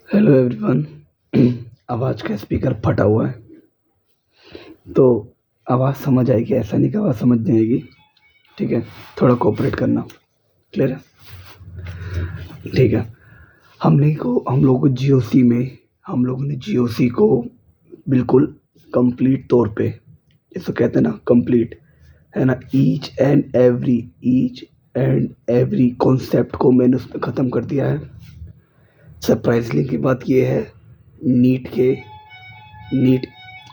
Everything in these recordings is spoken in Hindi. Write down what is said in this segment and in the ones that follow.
Hello everyone. आवाज़ का स्पीकर फटा हुआ है, तो आवाज़ समझ आएगी, ऐसा नहीं कि आवाज़ समझ नहीं आएगी। ठीक है, थोड़ा कोऑपरेट करना। क्लियर है? ठीक है। हम लोगों को जीओसी में हम लोगों ने जीओसी को बिल्कुल कंप्लीट तौर पे, जिसको कहते हैं ना कंप्लीट, है ना, ईच एंड एवरी कॉन्सेप्ट को मैंने उसमें ख़त्म कर दिया है। सरप्राइजली की बात ये है, नीट के नीट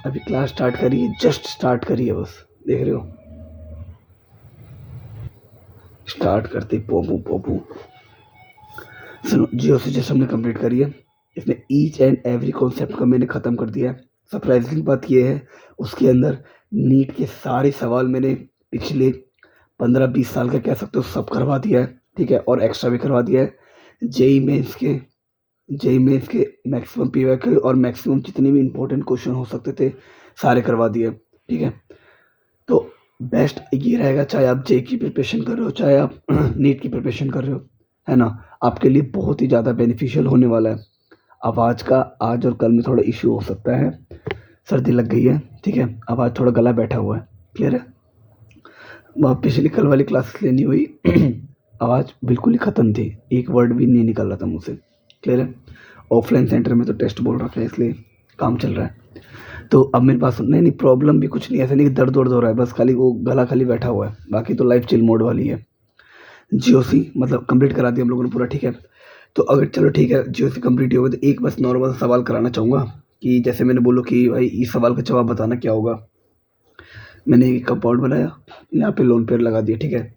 अभी क्लास स्टार्ट करी है, जस्ट स्टार्ट करी है, बस देख रहे हो, स्टार्ट करते ही पोपू पोपू। सुनो, जियो से जस्ट हमने कंप्लीट करी है, इसमें ईच एंड एवरी कॉन्सेप्ट को मैंने ख़त्म कर दिया है। सरप्राइजिंग बात ये है, उसके अंदर नीट के सारे सवाल मैंने पिछले 15-20 साल का कह सकते हो सब करवा दिया है। ठीक है, और एक्स्ट्रा भी करवा दिया है। जेई मेंस के मैक्सिमम पीवाईक्यू और मैक्सिमम जितने भी इंपॉर्टेंट क्वेश्चन हो सकते थे सारे करवा दिए। ठीक है, तो बेस्ट ये रहेगा, चाहे आप जेई की प्रिपरेशन कर रहे हो, चाहे आप नीट की प्रिपरेशन कर रहे हो, है ना, आपके लिए बहुत ही ज़्यादा बेनिफिशियल होने वाला है। आवाज़ का आज और कल में थोड़ा इश्यू हो सकता है, सर्दी लग गई है। ठीक है, आवाज़ थोड़ा गला बैठा हुआ है। क्लियर है? वहाँ पिछली कल वाली क्लासेस लेनी हुई आवाज़ बिल्कुल ही ख़त्म थी, एक वर्ड भी नहीं निकल रहा था मुँह से। क्लियर है? ऑफलाइन सेंटर में तो टेस्ट बोल रखा है, इसलिए काम चल रहा है। तो अब मेरे पास नहीं प्रॉब्लम भी कुछ नहीं, ऐसा नहीं कि दर्द वर्द हो रहा है, बस खाली वो गला खाली बैठा हुआ है, बाकी तो लाइफ चिल मोड वाली है। जीओसी मतलब कंप्लीट करा दिया हम लोगों ने पूरा। ठीक है, तो अगर चलो ठीक है, जीओसी कंप्लीट हो गया, तो एक बस नॉर्मल सवाल कराना चाहूँगा कि जैसे मैंने बोलो कि भाई इस सवाल का जवाब बताना क्या होगा। मैंने एक कंपाउंड बनाया, यहाँ पे लोन पेयर लगा दिया। ठीक है,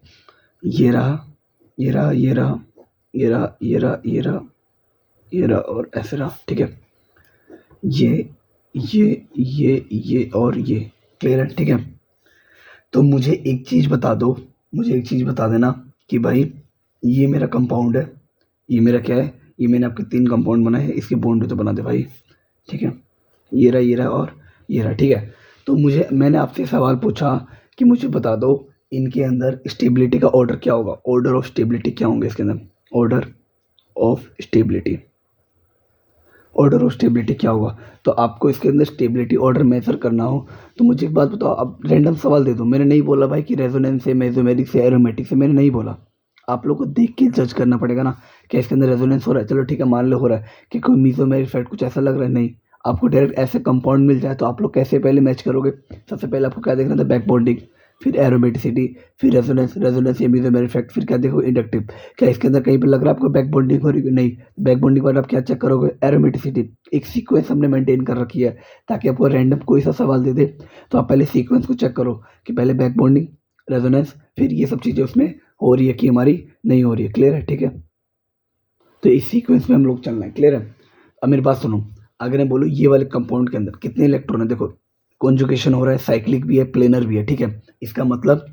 ये रहा, ये रहा, ये रहा, ये रहा, ये रहा, ये रहा, ये रहा और ऐसे रहा। ठीक है, ये ये और ये। क्लियर है? ठीक है, तो मुझे एक चीज़ बता दो, मुझे एक चीज़ बता देना कि भाई ये मेरा कंपाउंड है, ये मेरा क्या है, ये मैंने आपके 3 कंपाउंड बनाए हैं, इसकी बाउंड्री तो बना दे भाई। ठीक है, ये रहा और ये रहा। ठीक है, तो मैंने आपसे सवाल पूछा कि मुझे बता दो इनके अंदर स्टेबिलिटी का ऑर्डर क्या होगा, ऑर्डर ऑफ स्टेबिलिटी क्या होंगे इसके अंदर, order of stability, order of stability क्या होगा। तो आपको इसके अंदर स्टेबिलिटी ऑर्डर मेजर करना हो तो मुझे एक बात बताओ, अब रैंडम सवाल दे दो। मैंने नहीं बोला भाई कि रेजोनेंस से, मेसोमेरिक से, एरोमेटिक से, मैंने नहीं बोला। आप लोग को देख के जज करना पड़ेगा ना कि इसके अंदर रेजोनेंस हो रहा है, चलो ठीक है मान लो हो रहा है, कि कोई मेसोमेरिक इफेक्ट कुछ ऐसा लग रहा है, नहीं। आपको डायरेक्ट ऐसे कंपाउंड मिल जाए तो आप लोग कैसे पहले मैच करोगे? सबसे पहले आपको क्या देखना था, बैक बॉन्डिंग, फिर एरोमेटिसिटी, फिर रेजोनेंस या मेसोमेरिक इफेक्ट, फिर क्या देखो, इंडक्टिव। क्या इसके अंदर कहीं पे लग रहा है आपको बैक बॉन्डिंग हो रही है? नहीं। बैक बॉन्डिंग के बाद आप क्या चेक करोगे, एरोमेटिसिटी। एक सीक्वेंस हमने मेंटेन कर रखी है ताकि आपको रैंडम कोई सा सवाल दे दे तो आप पहले सीक्वेंस को चेक करो कि पहले बैक बॉन्डिंग, रेजोनेंस, फिर ये सब चीज़ें उसमें हो रही है कि हमारी नहीं हो रही है। क्लियर है? ठीक है, तो इस सीक्वेंस में हम लोग चलना है। क्लियर है? अब मेरी बात सुनो, अगर मैं बोलूँ ये वाले कंपाउंड के अंदर कितने इलेक्ट्रॉन है, देखो कॉन्जुगेशन हो रहा है, साइक्लिक भी है, प्लेनर भी है। ठीक है, इसका मतलब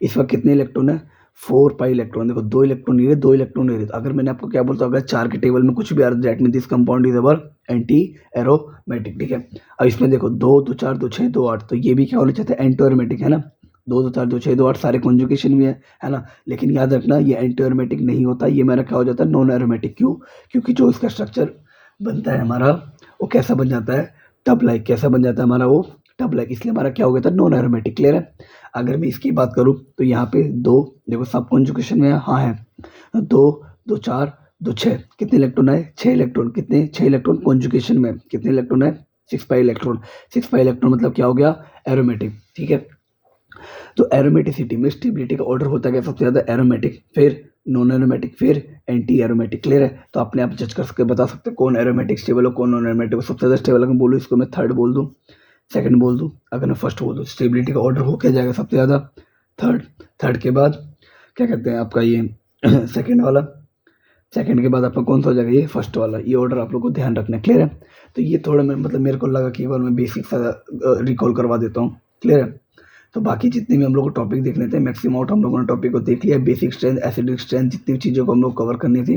इस वक्त कितने इलेक्ट्रॉन है, 4 पाई इलेक्ट्रॉन। देखो 2 इलेक्ट्रॉन ये रहे, 2 इलेक्ट्रॉन ये रहे। तो अगर मैंने आपको क्या बोलता, अगर 4 के टेबल में कुछ भी आ रहा है that mean this compound is our anti aromatic. ठीक है, अब इसमें देखो 2 2 4 2 6 2 8, तो ये भी क्या होना चाहते हैं, एंटी एरोमेटिक, है ना। 2 2 4 2 6 2 8 सारे कॉन्जुगेशन में है ना। लेकिन याद रखना ये एंटी एरोमेटिक नहीं होता, ये मेरा क्या हो जाता है, नॉन एरोमेटिक। क्यों? क्योंकि जो इसका स्ट्रक्चर बनता है हमारा, वो कैसा बन जाता है, टब लाइक। कैसा बन जाता है हमारा वो, टब लाइक, इसलिए हमारा क्या हो गया था, नॉन एरोमेटिक। क्लियर है? अगर मैं इसकी बात करूँ तो यहाँ पे 2, देखो सब कॉन्जुगेशन में हाँ है, 2 2 4 2 6, कितने इलेक्ट्रॉन है, 6 इलेक्ट्रॉन। कितने, 6 इलेक्ट्रॉन कॉन्जुगेशन में, कितने इलेक्ट्रॉन है, 6 पाई इलेक्ट्रॉन। 6 पाई इलेक्ट्रॉन मतलब क्या हो गया, एरोमेटिक। ठीक है, तो एरोमेटिसिटी में स्टेबिलिटी का ऑर्डर होता है क्या, सबसे ज़्यादा एरोमेटिक, फिर नॉन एरोमेटिक, फिर एंटी एरोमेटिक। क्लियर है? तो अपने आप जज कर सकते, बता सकते कौन एरोमेटिक स्टेबल हो, कौन नॉन एरोमेटिक हो। सबसे ज़्यादा स्टेबल अगर बोलूँ इसको मैं थर्ड बोल दूँ, सेकंड बोल दूँ, अगर मैं फर्स्ट बोल दूँ, स्टेबिलिटी का ऑर्डर हो क्या जाएगा, सबसे ज़्यादा थर्ड। थर्ड के बाद क्या कहते हैं आपका ये सेकंड वाला, सेकंड के बाद आपका कौन सा हो जाएगा, ये फर्स्ट वाला। ये ऑर्डर आप लोग को ध्यान रखना है। क्लियर है? तो ये थोड़ा मैं मतलब मेरे को लगा कि एक बार मैं बेसिक सा रिकॉल करवा देता हूँ। क्लियर है? तो बाकी जितने भी हम लोग को टॉपिक देखने थे मैक्सिमम आउट हम लोगों ने टॉपिक को देख लिया। बेसिक स्ट्रेंथ, एसिडिक स्ट्रेंथ, जितनी भी चीज़ों को हम लोग कवर करनी थी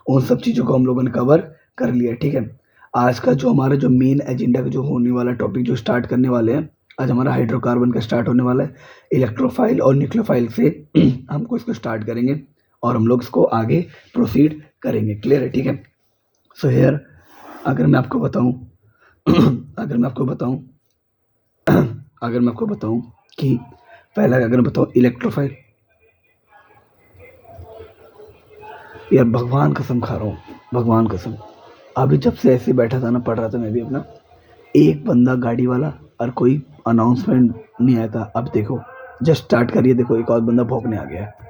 उन सब चीज़ों को हम लोगों ने कवर कर लिया। ठीक है, आज का जो हमारा जो मेन एजेंडा का जो होने वाला टॉपिक जो स्टार्ट करने वाले हैं, आज हमारा हाइड्रोकार्बन का स्टार्ट होने वाला है। इलेक्ट्रोफाइल और न्यूक्लियोफाइल से हमको इसको स्टार्ट करेंगे और हम लोग इसको आगे प्रोसीड करेंगे। क्लियर है? ठीक है, सो हियर अगर मैं आपको बताऊँ अगर मैं आपको बताऊँ अगर मैं आपको बताऊँ कि पहला अगर मैं बताऊँ इलेक्ट्रोफाइल, यार भगवान कसम खा रहा हूँ, भगवान कसम, अभी जब से ऐसे बैठा था ना, पढ़ रहा था मैं भी अपना, एक बंदा गाड़ी वाला और कोई अनाउंसमेंट नहीं आया था। अब देखो जस्ट स्टार्ट करिए, देखो एक और बंदा भौंकने आ गया है।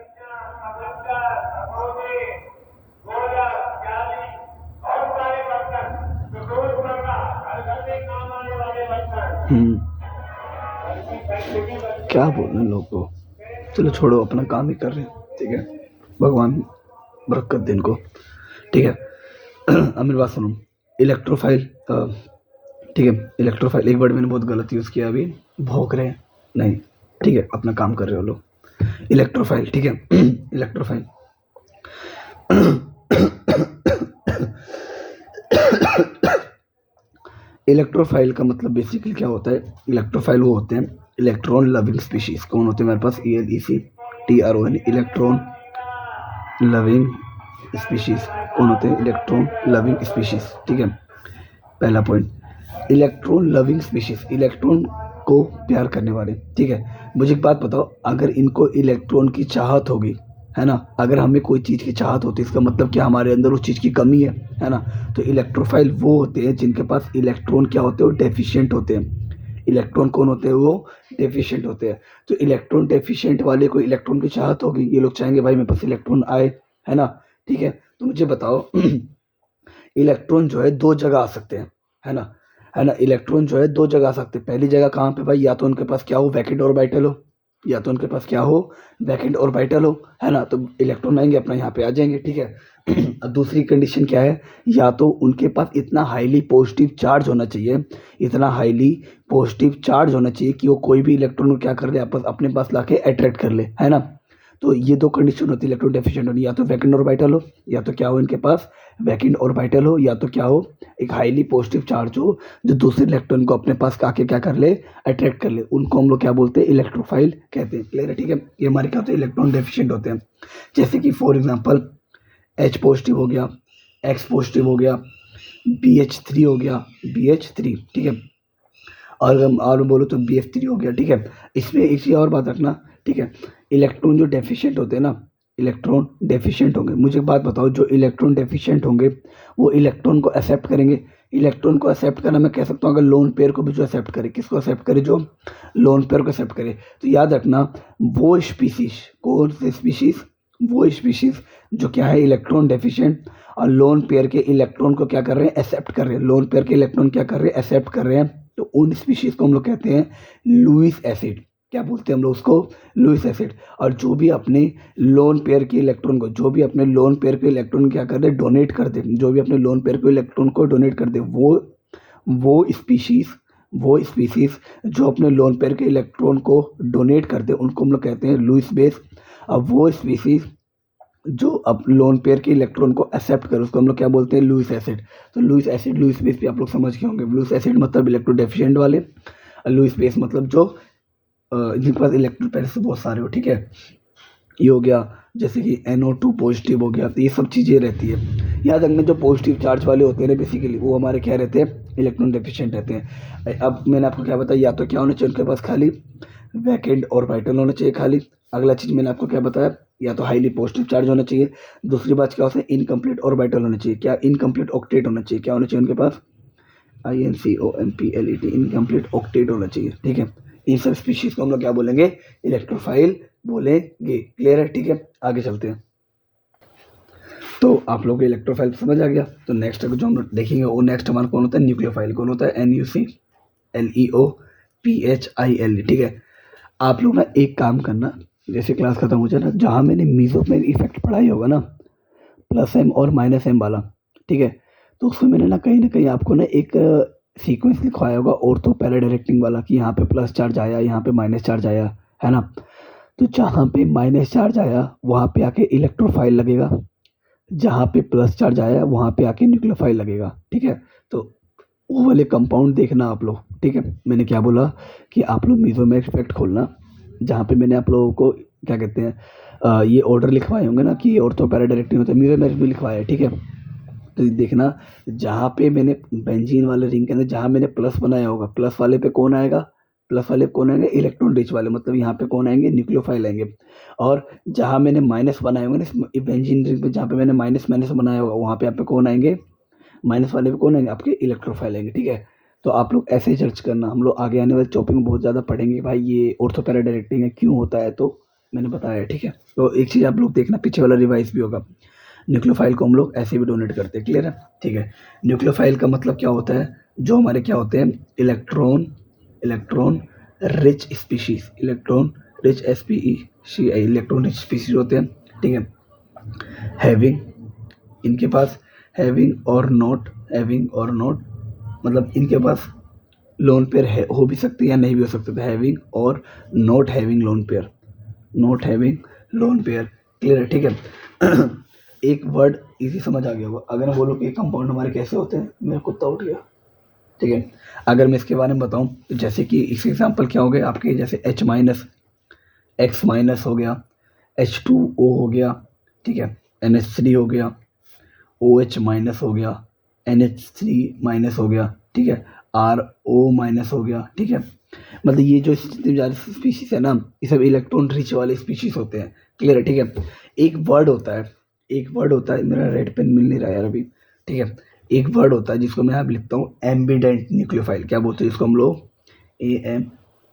क्या बोलना लोग को, चलो छोड़ो, अपना काम ही कर रहे हैं, ठीक है, भगवान बरकत दे इनको, ठीक है। अब मेरी बात सुनो, इलेक्ट्रोफाइल, ठीक है, इलेक्ट्रोफाइल एक वर्ड मैंने बहुत गलत यूज़ किया अभी, भौंक रहे हैं नहीं, ठीक है, अपना काम कर रहे हो लोग। इलेक्ट्रोफाइल, ठीक है, इलेक्ट्रोफाइल इलेक्ट्रोफाइल का मतलब बेसिकली क्या होता है, इलेक्ट्रोफाइल वो होते हैं इलेक्ट्रॉन लविंग स्पीशीज। कौन होते हैं मेरे पास, ELECTRON, इलेक्ट्रॉन लविंग स्पीशीज। कौन होते हैं, इलेक्ट्रॉन लविंग स्पीशीज, ठीक है। पहला point, electron loving species, electron को प्यार करने वाले, ठीक है। मुझे एक बात बताओ, अगर इनको इलेक्ट्रॉन की चाहत होगी, है ना, अगर हमें कोई चीज़ की चाहत होती है, इसका मतलब क्या हमारे अंदर उस चीज़ की कमी है ना। तो इलेक्ट्रोफाइल वो होते हैं जिनके पास इलेक्ट्रॉन क्या होते हैं, वो डेफिशिएंट होते हैं। इलेक्ट्रॉन कौन होते हैं, वो डेफिशिएंट होते हैं। तो इलेक्ट्रॉन डेफिशिएंट वाले को इलेक्ट्रॉन की चाहत होगी, ये लोग चाहेंगे भाई मेरे पास इलेक्ट्रॉन आए, है ना, ठीक है। तो मुझे बताओ इलेक्ट्रॉन जो है दो जगह आ सकते हैं, है ना, है ना, इलेक्ट्रॉन जो है दो जगह आ सकते हैं। पहली जगह कहाँ पे भाई, या तो उनके पास क्या हो, वैकेंट ऑर्बिटल हो, या तो उनके पास क्या हो, वैकेंट ऑर्बिटल हो, है ना, तो इलेक्ट्रॉन आएंगे अपना यहाँ पे आ जाएंगे, ठीक है। अब दूसरी कंडीशन क्या है, या तो उनके पास इतना हाईली पॉजिटिव चार्ज होना चाहिए, इतना हाईली पॉजिटिव चार्ज होना चाहिए कि वो कोई भी इलेक्ट्रॉन को क्या कर ले, आपस अपने पास लाके अट्रैक्ट कर ले, है ना। तो ये दो कंडीशन होती है इलेक्ट्रॉन डेफिशिएंट होनी, या तो वैकेंट ऑर्बिटल हो, या तो क्या हो इनके पास वैकेंट ऑर्बिटल हो, या तो क्या हो, एक हाईली पॉजिटिव चार्ज हो जो दूसरे इलेक्ट्रॉन को अपने पास आके क्या कर ले, अट्रैक्ट कर ले। उनको हम लोग क्या बोलते हैं, इलेक्ट्रोफाइल कहते हैं। क्लियर है, ठीक है। ये हमारे क्या होते हैं, इलेक्ट्रॉन डेफिशिएंट होते हैं। जैसे कि फॉर एग्जांपल H पॉजिटिव हो गया, X पॉजिटिव हो गया, BH3 हो गया, BH3, ठीक है। और बोलो तो BF3 हो गया, ठीक है। इसमें एक चीज़ और बात रखना, ठीक है, इलेक्ट्रॉन जो डेफिशिएंट होते हैं ना, इलेक्ट्रॉन डेफिशिएंट होंगे, मुझे एक बात बताओ, जो इलेक्ट्रॉन डेफिशिएंट होंगे वो इलेक्ट्रॉन को एक्सेप्ट करेंगे। इलेक्ट्रॉन को एक्सेप्ट करना मैं कह सकता हूँ, अगर लोन पेयर को भी जो एक्सेप्ट करे, किसको एक्सेप्ट करे, जो लोन पेयर को एक्सेप्ट करे। तो याद रखना, वो स्पीशीज, कौन से स्पीशीज, वो स्पीशीज जो क्या है, इलेक्ट्रॉन डेफिशिएंट और लोन पेयर के इलेक्ट्रॉन को क्या कर रहे हैं, एक्सेप्ट कर रहे हैं। लोन पेयर के इलेक्ट्रॉन क्या कर रहे हैं, एक्सेप्ट कर रहे हैं। तो उन स्पीशीज को हम लोग कहते हैं लुईस एसिड। क्या बोलते हैं हम लोग उसको, लुईस एसिड। और जो भी अपने लोन पेयर के इलेक्ट्रॉन को, जो भी अपने लोन पेयर के इलेक्ट्रॉन क्या कर दे, डोनेट कर दे, जो भी अपने लोन पेयर के इलेक्ट्रॉन को डोनेट कर दे, वो स्पीशीज जो अपने लोन पेयर के इलेक्ट्रॉन को डोनेट कर दे, उनको हम लोग कहते हैं लुईस बेस। अब वो स्पीशीज जो अब लोन पेयर के इलेक्ट्रॉन को एक्सेप्ट करे, उसको हम लोग क्या बोलते हैं, लुईस एसिड। तो लुईस एसिड, लुईस बेस भी आप लोग समझ गए होंगे। लुईस एसिड मतलब इलेक्ट्रो डेफिशिएंट वाले, लुईस बेस मतलब जो जिनके पास इलेक्ट्रॉन पहले से बहुत सारे हो, ठीक है। ये हो गया, जैसे कि NO2 पॉजिटिव हो गया, तो ये सब चीज़ें रहती है। याद रखना, जो पॉजिटिव चार्ज वाले होते हैं ना, बेसिकली वो हमारे क्या रहते हैं, इलेक्ट्रॉन डेफिशिएंट रहते हैं। अब मैंने आपको क्या बताया, या तो क्या होना चाहिए उनके पास, खाली वैकेंट ऑर्बिटल होना चाहिए खाली। अगला चीज़ मैंने आपको क्या बताया, या तो हाईली पॉजिटिव चार्ज होना चाहिए। दूसरी बात क्या होता है, इनकम्प्लीट ऑर्बिटल होना चाहिए। क्या, इनकम्प्लीट ऑक्टेट होना चाहिए। क्या होना चाहिए उनके पास, INCOMPLET, इनकम्प्लीट ऑक्टेट होना चाहिए, ठीक है। इन सब स्पीशीज को हम लोग क्या बोलेंगे, इलेक्ट्रोफाइल बोलेंगे। क्लियर है, ठीक है। आगे चलते हैं। तो आप लोग को इलेक्ट्रोफाइल समझ आ गया। तो नेक्स्ट जो हम देखेंगे, वो नेक्स्ट हमारा कौन होता है, न्यूक्लियोफाइल। कौन होता है, NucLeoPhile, ठीक है। आप लोग ना एक काम करना, जैसे क्लास खत्म हो जाए ना, जहाँ मैंने मीसोफेल इफेक्ट पढ़ाई होगा ना, +M और -M वाला, ठीक है, तो उसमें मैंने ना कहीं आपको ना एक सीक्वेंस लिखवाया होगा ऑर्थो पैरा डायरेक्टिंग वाला, कि यहाँ पे प्लस चार्ज आया, यहाँ पे माइनस चार्ज आया, है ना। तो जहाँ पे माइनस चार्ज आया वहाँ पे आके इलेक्ट्रोफाइल लगेगा, जहाँ पे प्लस चार्ज आया वहाँ पे आके न्यूक्लियोफाइल लगेगा, ठीक है। तो वो वाले कंपाउंड देखना आप लोग, ठीक है। मैंने क्या बोला कि आप लोग मीसोफेल इफेक्ट खोलना, जहाँ पे मैंने आप लोगों को क्या कहते हैं, ये ऑर्डर लिखवाए होंगे ना, कि ऑर्थो पैरा डायरेक्टिंग होता है, मीसोफेल भी लिखवाया है, ठीक है। तो ये देखना, जहाँ पे मैंने बेंजीन वाले रिंग के अंदर जहाँ मैंने प्लस बनाया होगा, प्लस वाले पे कौन आएगा, प्लस वाले पे कौन आएंगे, इलेक्ट्रॉन रिच वाले, मतलब यहाँ पे कौन आएंगे, न्यूक्लियोफाइल आएंगे। और जहाँ मैंने माइनस बनाया होगा ना इस बेंजीन रिंग पे, जहाँ पे मैंने माइनस माइनस बनाया होगा, वहाँ पे आप पे कौन आएंगे, माइनस वाले पे कौन आएंगे, आपके इलेक्ट्रोफाइल आएंगे। ठीक है, तो आप लोग ऐसे ही सर्च करना। हम लोग आगे आने वाले टॉपिक में बहुत ज़्यादा पढ़ेंगे भाई ये ऑर्थो पैरा डायरेक्टिंग है क्यों होता है, तो मैंने बताया है। ठीक है, तो एक चीज़ आप लोग देखना, पीछे वाला रिवाइज भी होगा। न्यूक्लियोफाइल को हम लोग ऐसे भी डोनेट करते हैं, क्लियर है। ठीक है, न्यूक्लियोफाइल का मतलब क्या होता है, जो हमारे क्या होते हैं, electron electron rich species, electron rich electron rich species होते हैं। ठीक है, हैविंग, इनके पास हैविंग और नॉट मतलब इनके पास लोन पेयर है, हो भी सकती है या नहीं भी हो सकते थे, हैविंग और not having lone pair, clear है। ठीक है एक वर्ड इजी समझ आ गया होगा। अगर मैं बोलूँ कि कंपाउंड हमारे कैसे होते हैं, मेरा कुत्ता उठ गया। ठीक है, अगर मैं इसके बारे में बताऊं तो जैसे कि इस एग्जांपल क्या हो गए आपके, जैसे H माइनस, X माइनस हो गया, H2O हो गया, ठीक है, NH3 हो गया, OH माइनस हो गया, NH3 माइनस हो गया, ठीक है, RO माइनस हो गया। ठीक है, मतलब ये जो स्पीशीज है ना, ये सब इलेक्ट्रॉन रिच वाले स्पीशीज होते हैं, क्लियर है। ठीक है, एक वर्ड होता है, मेरा रेड पेन मिल नहीं रहा यार अभी। ठीक है, एक वर्ड होता है जिसको मैं यहाँ लिखता हूँ एम्बिडेंट न्यूक्लियोफाइल। क्या बोलते हैं इसको हम लोग,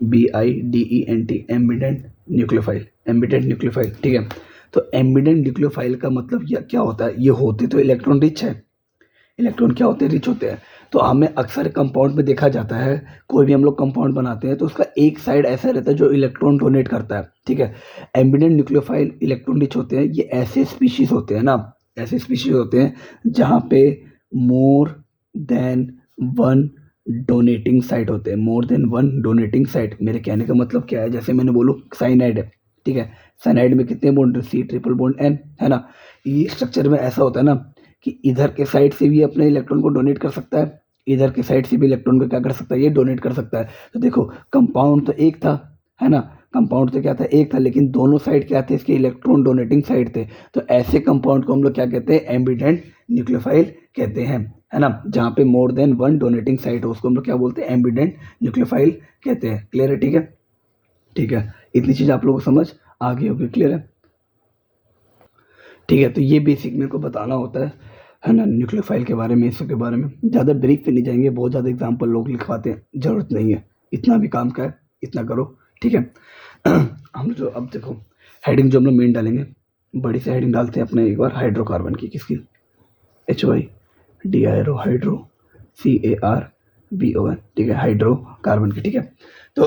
AMBIDENT, एम्बिडेंट न्यूक्लियोफाइल। ठीक है, तो एम्बिडेंट न्यूक्लियोफाइल का मतलब ये क्या होता है, ये होते तो इलेक्ट्रॉन रिच है, इलेक्ट्रॉन क्या होते हैं, रिच होते हैं। तो हमें अक्सर कंपाउंड में देखा जाता है, कोई भी हम लोग कंपाउंड बनाते हैं तो उसका एक साइड ऐसा रहता है जो इलेक्ट्रॉन डोनेट करता है। ठीक है, एम्बिडेंट न्यूक्लियोफाइल इलेक्ट्रॉन रिच होते हैं। ये ऐसे स्पीशीज होते हैं ना, ऐसे स्पीशीज होते हैं जहाँ पे more than one donating site होते हैं, more than one donating site. मेरे कहने का मतलब क्या है, जैसे मैंने बोलूँ साइनाइड है, ठीक है, साइनाइड में कितने bond, C triple bond N, है ना। ये स्ट्रक्चर में ऐसा होता है ना कि इधर के साइड से भी अपने इलेक्ट्रॉन को डोनेट कर सकता है, इधर के साइड से भी इलेक्ट्रॉन को क्या कर सकता है, ये डोनेट कर सकता है। तो देखो कंपाउंड तो एक था, है ना, कंपाउंड तो क्या था, एक था, लेकिन दोनों साइड क्या थे इसके, इलेक्ट्रॉन डोनेटिंग साइड थे। तो ऐसे कंपाउंड को हम लोग क्या कहते हैं, एम्बिडेंट न्यूक्लियोफाइल कहते हैं, है ना। जहाँ पे more than one donating site हो उसको हम लोग क्या बोलते हैं, एम्बिडेंट न्यूक्लियोफाइल कहते हैं, क्लियर है। ठीक है, ठीक है, इतनी चीज़ आप लोगों को समझ आ गई होगी, क्लियर है। ठीक है, तो ये बेसिक मेरे को बताना होता है ना, न्यूक्लियोफाइल के बारे में, इसके बारे में ज़्यादा ब्रीफ पे नहीं जाएंगे, बहुत ज़्यादा एग्जांपल लोग लिखवाते हैं, ज़रूरत नहीं है, इतना भी काम का है, इतना करो। ठीक है हम जो अब देखो हेडिंग जो हम लोग मेन डालेंगे, बड़ी सी हेडिंग डालते हैं अपने एक बार, हाइड्रोकार्बन की, किसकी, HY हाइड्रो CARBON, ठीक है, हाइड्रोकार्बन की। ठीक है, तो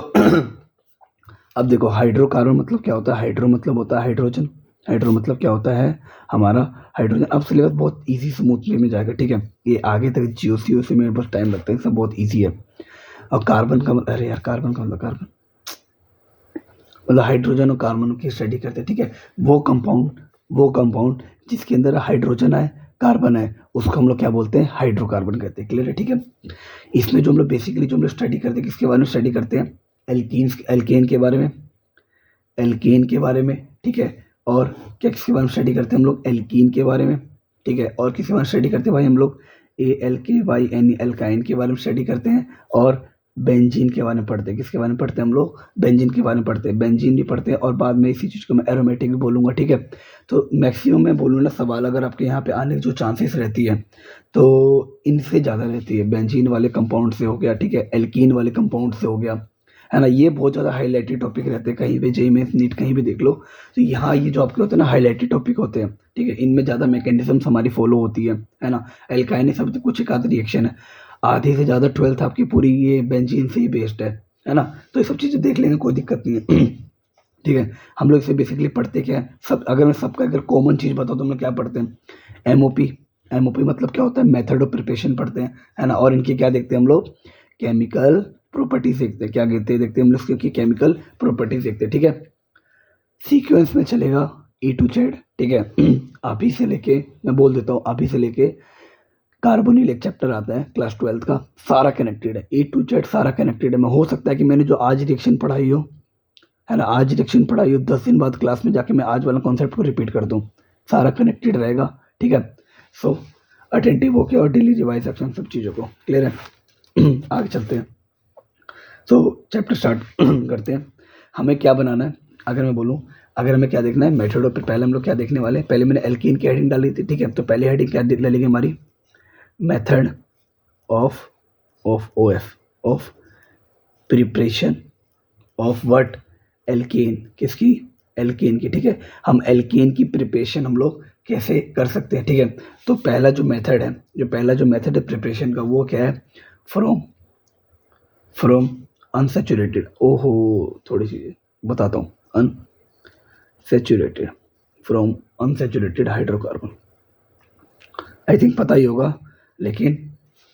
अब देखो हाइड्रोकार्बन मतलब क्या होता है, हाइड्रो मतलब होता है हाइड्रोजन, हाइड्रो मतलब क्या होता है हमारा हाइड्रोजन। अब सिलेबस बहुत इजी स्मूथली में जाएगा। ठीक है, ये आगे तक GOC से मेरे पास टाइम लगता है, सब बहुत इजी है। और कार्बन का मतलब, अरे यार कार्बन का मतलब, कार्बन मतलब हाइड्रोजन और कार्बन की स्टडी करते हैं। ठीक है, वो कंपाउंड जिसके अंदर हाइड्रोजन है, कार्बन है, उसको हम लोग क्या बोलते हैं, हाइड्रोकार्बन कहते हैं, क्लियर है। ठीक है, इसमें जो हम लोग बेसिकली जो हम लोग स्टडी करते हैं, किसके बारे में स्टडी करते हैं, एल्केन के बारे में, ठीक है, और क्या किसके बारे में स्टडी करते हैं हम लोग, एल्कीन के बारे में। ठीक है, और किसके बारे में स्टडी करते हैं भाई हम लोग, ALKYNE, एल्काइन के बारे में स्टडी करते हैं। और बेंजीन के बारे में पढ़ते हैं, किसके बारे में पढ़ते हैं हम लोग, बेंजीन के बारे में पढ़ते हैं, बेंजीन भी पढ़ते हैं। और बाद में इसी चीज़ को मैं एरोमेटिक भी बोलूँगा। ठीक है, तो मैक्सिमम मैं बोलूँ ना, सवाल अगर आपके यहाँ पे आने की जो चांसेस रहती है तो इनसे ज़्यादा रहती है, बेंजीन वाले कंपाउंड से हो गया, ठीक है, एल्कीन वाले कंपाउंड से हो गया, है ना। ये बहुत ज़्यादा हाईलाइटेड टॉपिक रहते हैं, कहीं भी JEE मेंस नीट कहीं भी देख लो, तो यहाँ ये जो आपके होते हैं ना हाईलाइटेड टॉपिक होते हैं। ठीक है, इनमें ज़्यादा मैकेनिज्म्स हमारी फॉलो होती है ना। एल्काइन सब तो कुछ एक आध रिएक्शन है, आधी से ज़्यादा 12th आपकी पूरी ये बेंजीन से ही बेस्ड है ना। तो ये सब चीज़ें देख लेंगे, कोई दिक्कत नहीं है ठीक है, हम लोग इसे बेसिकली पढ़ते क्या है, सब अगर मैं सबका अगर कॉमन चीज़ बताऊँ तो हम लोग क्या पढ़ते हैं, MOP मतलब क्या होता है, मेथड ऑफ प्रिपरेशन पढ़ते हैं, है ना। और इनके क्या देखते हैं हम लोग, केमिकल प्रॉपर्टीज देखते हैं, क्या देखते हैं हम लोग की केमिकल प्रॉपर्टीज देखते हैं। ठीक है, सीक्वेंस में चलेगा A to Z। ठीक है आप ही से लेके, मैं बोल देता हूँ, आप ही से लेके कार्बोनिल एक चैप्टर आता है क्लास 12th का, सारा कनेक्टेड है, A to Z सारा कनेक्टेड है। मैं हो सकता है कि मैंने जो आज रिएक्शन पढ़ाई हो, है ना, आज रिएक्शन पढ़ाई हो, 10 दिन बाद क्लास में जाके मैं आज वाला कॉन्सेप्ट को रिपीट कर दूँ, सारा कनेक्टेड रहेगा। ठीक है, सो अटेंटिव होके और डेली रिवाइज रखें सब चीज़ों को। क्लियर है? आगे चलते हैं। तो चैप्टर स्टार्ट करते हैं। हमें क्या बनाना है, अगर मैं बोलूँ, अगर हमें क्या देखना है मेथड ऑफ, पहले हम लोग क्या देखने वाले हैं, पहले मैंने एल्कीन की हेडिंग डाली थी, ठीक है। तो पहले हेडिंग क्या डालेगी हमारी, method of OF, of preparation of what, alkane, किसकी, एल्केन की, ठीक है। हम एल्केन की प्रिपरेशन हम लोग कैसे कर सकते हैं, ठीक है। तो पहला जो मेथड है, है प्रिपरेशन का, वो क्या है, फ्रॉम अनसैचुरेटेड, ओहो थोड़ी सी बताता हूँ, unsaturated, from unsaturated hydrocarbon. I think पता ही होगा, लेकिन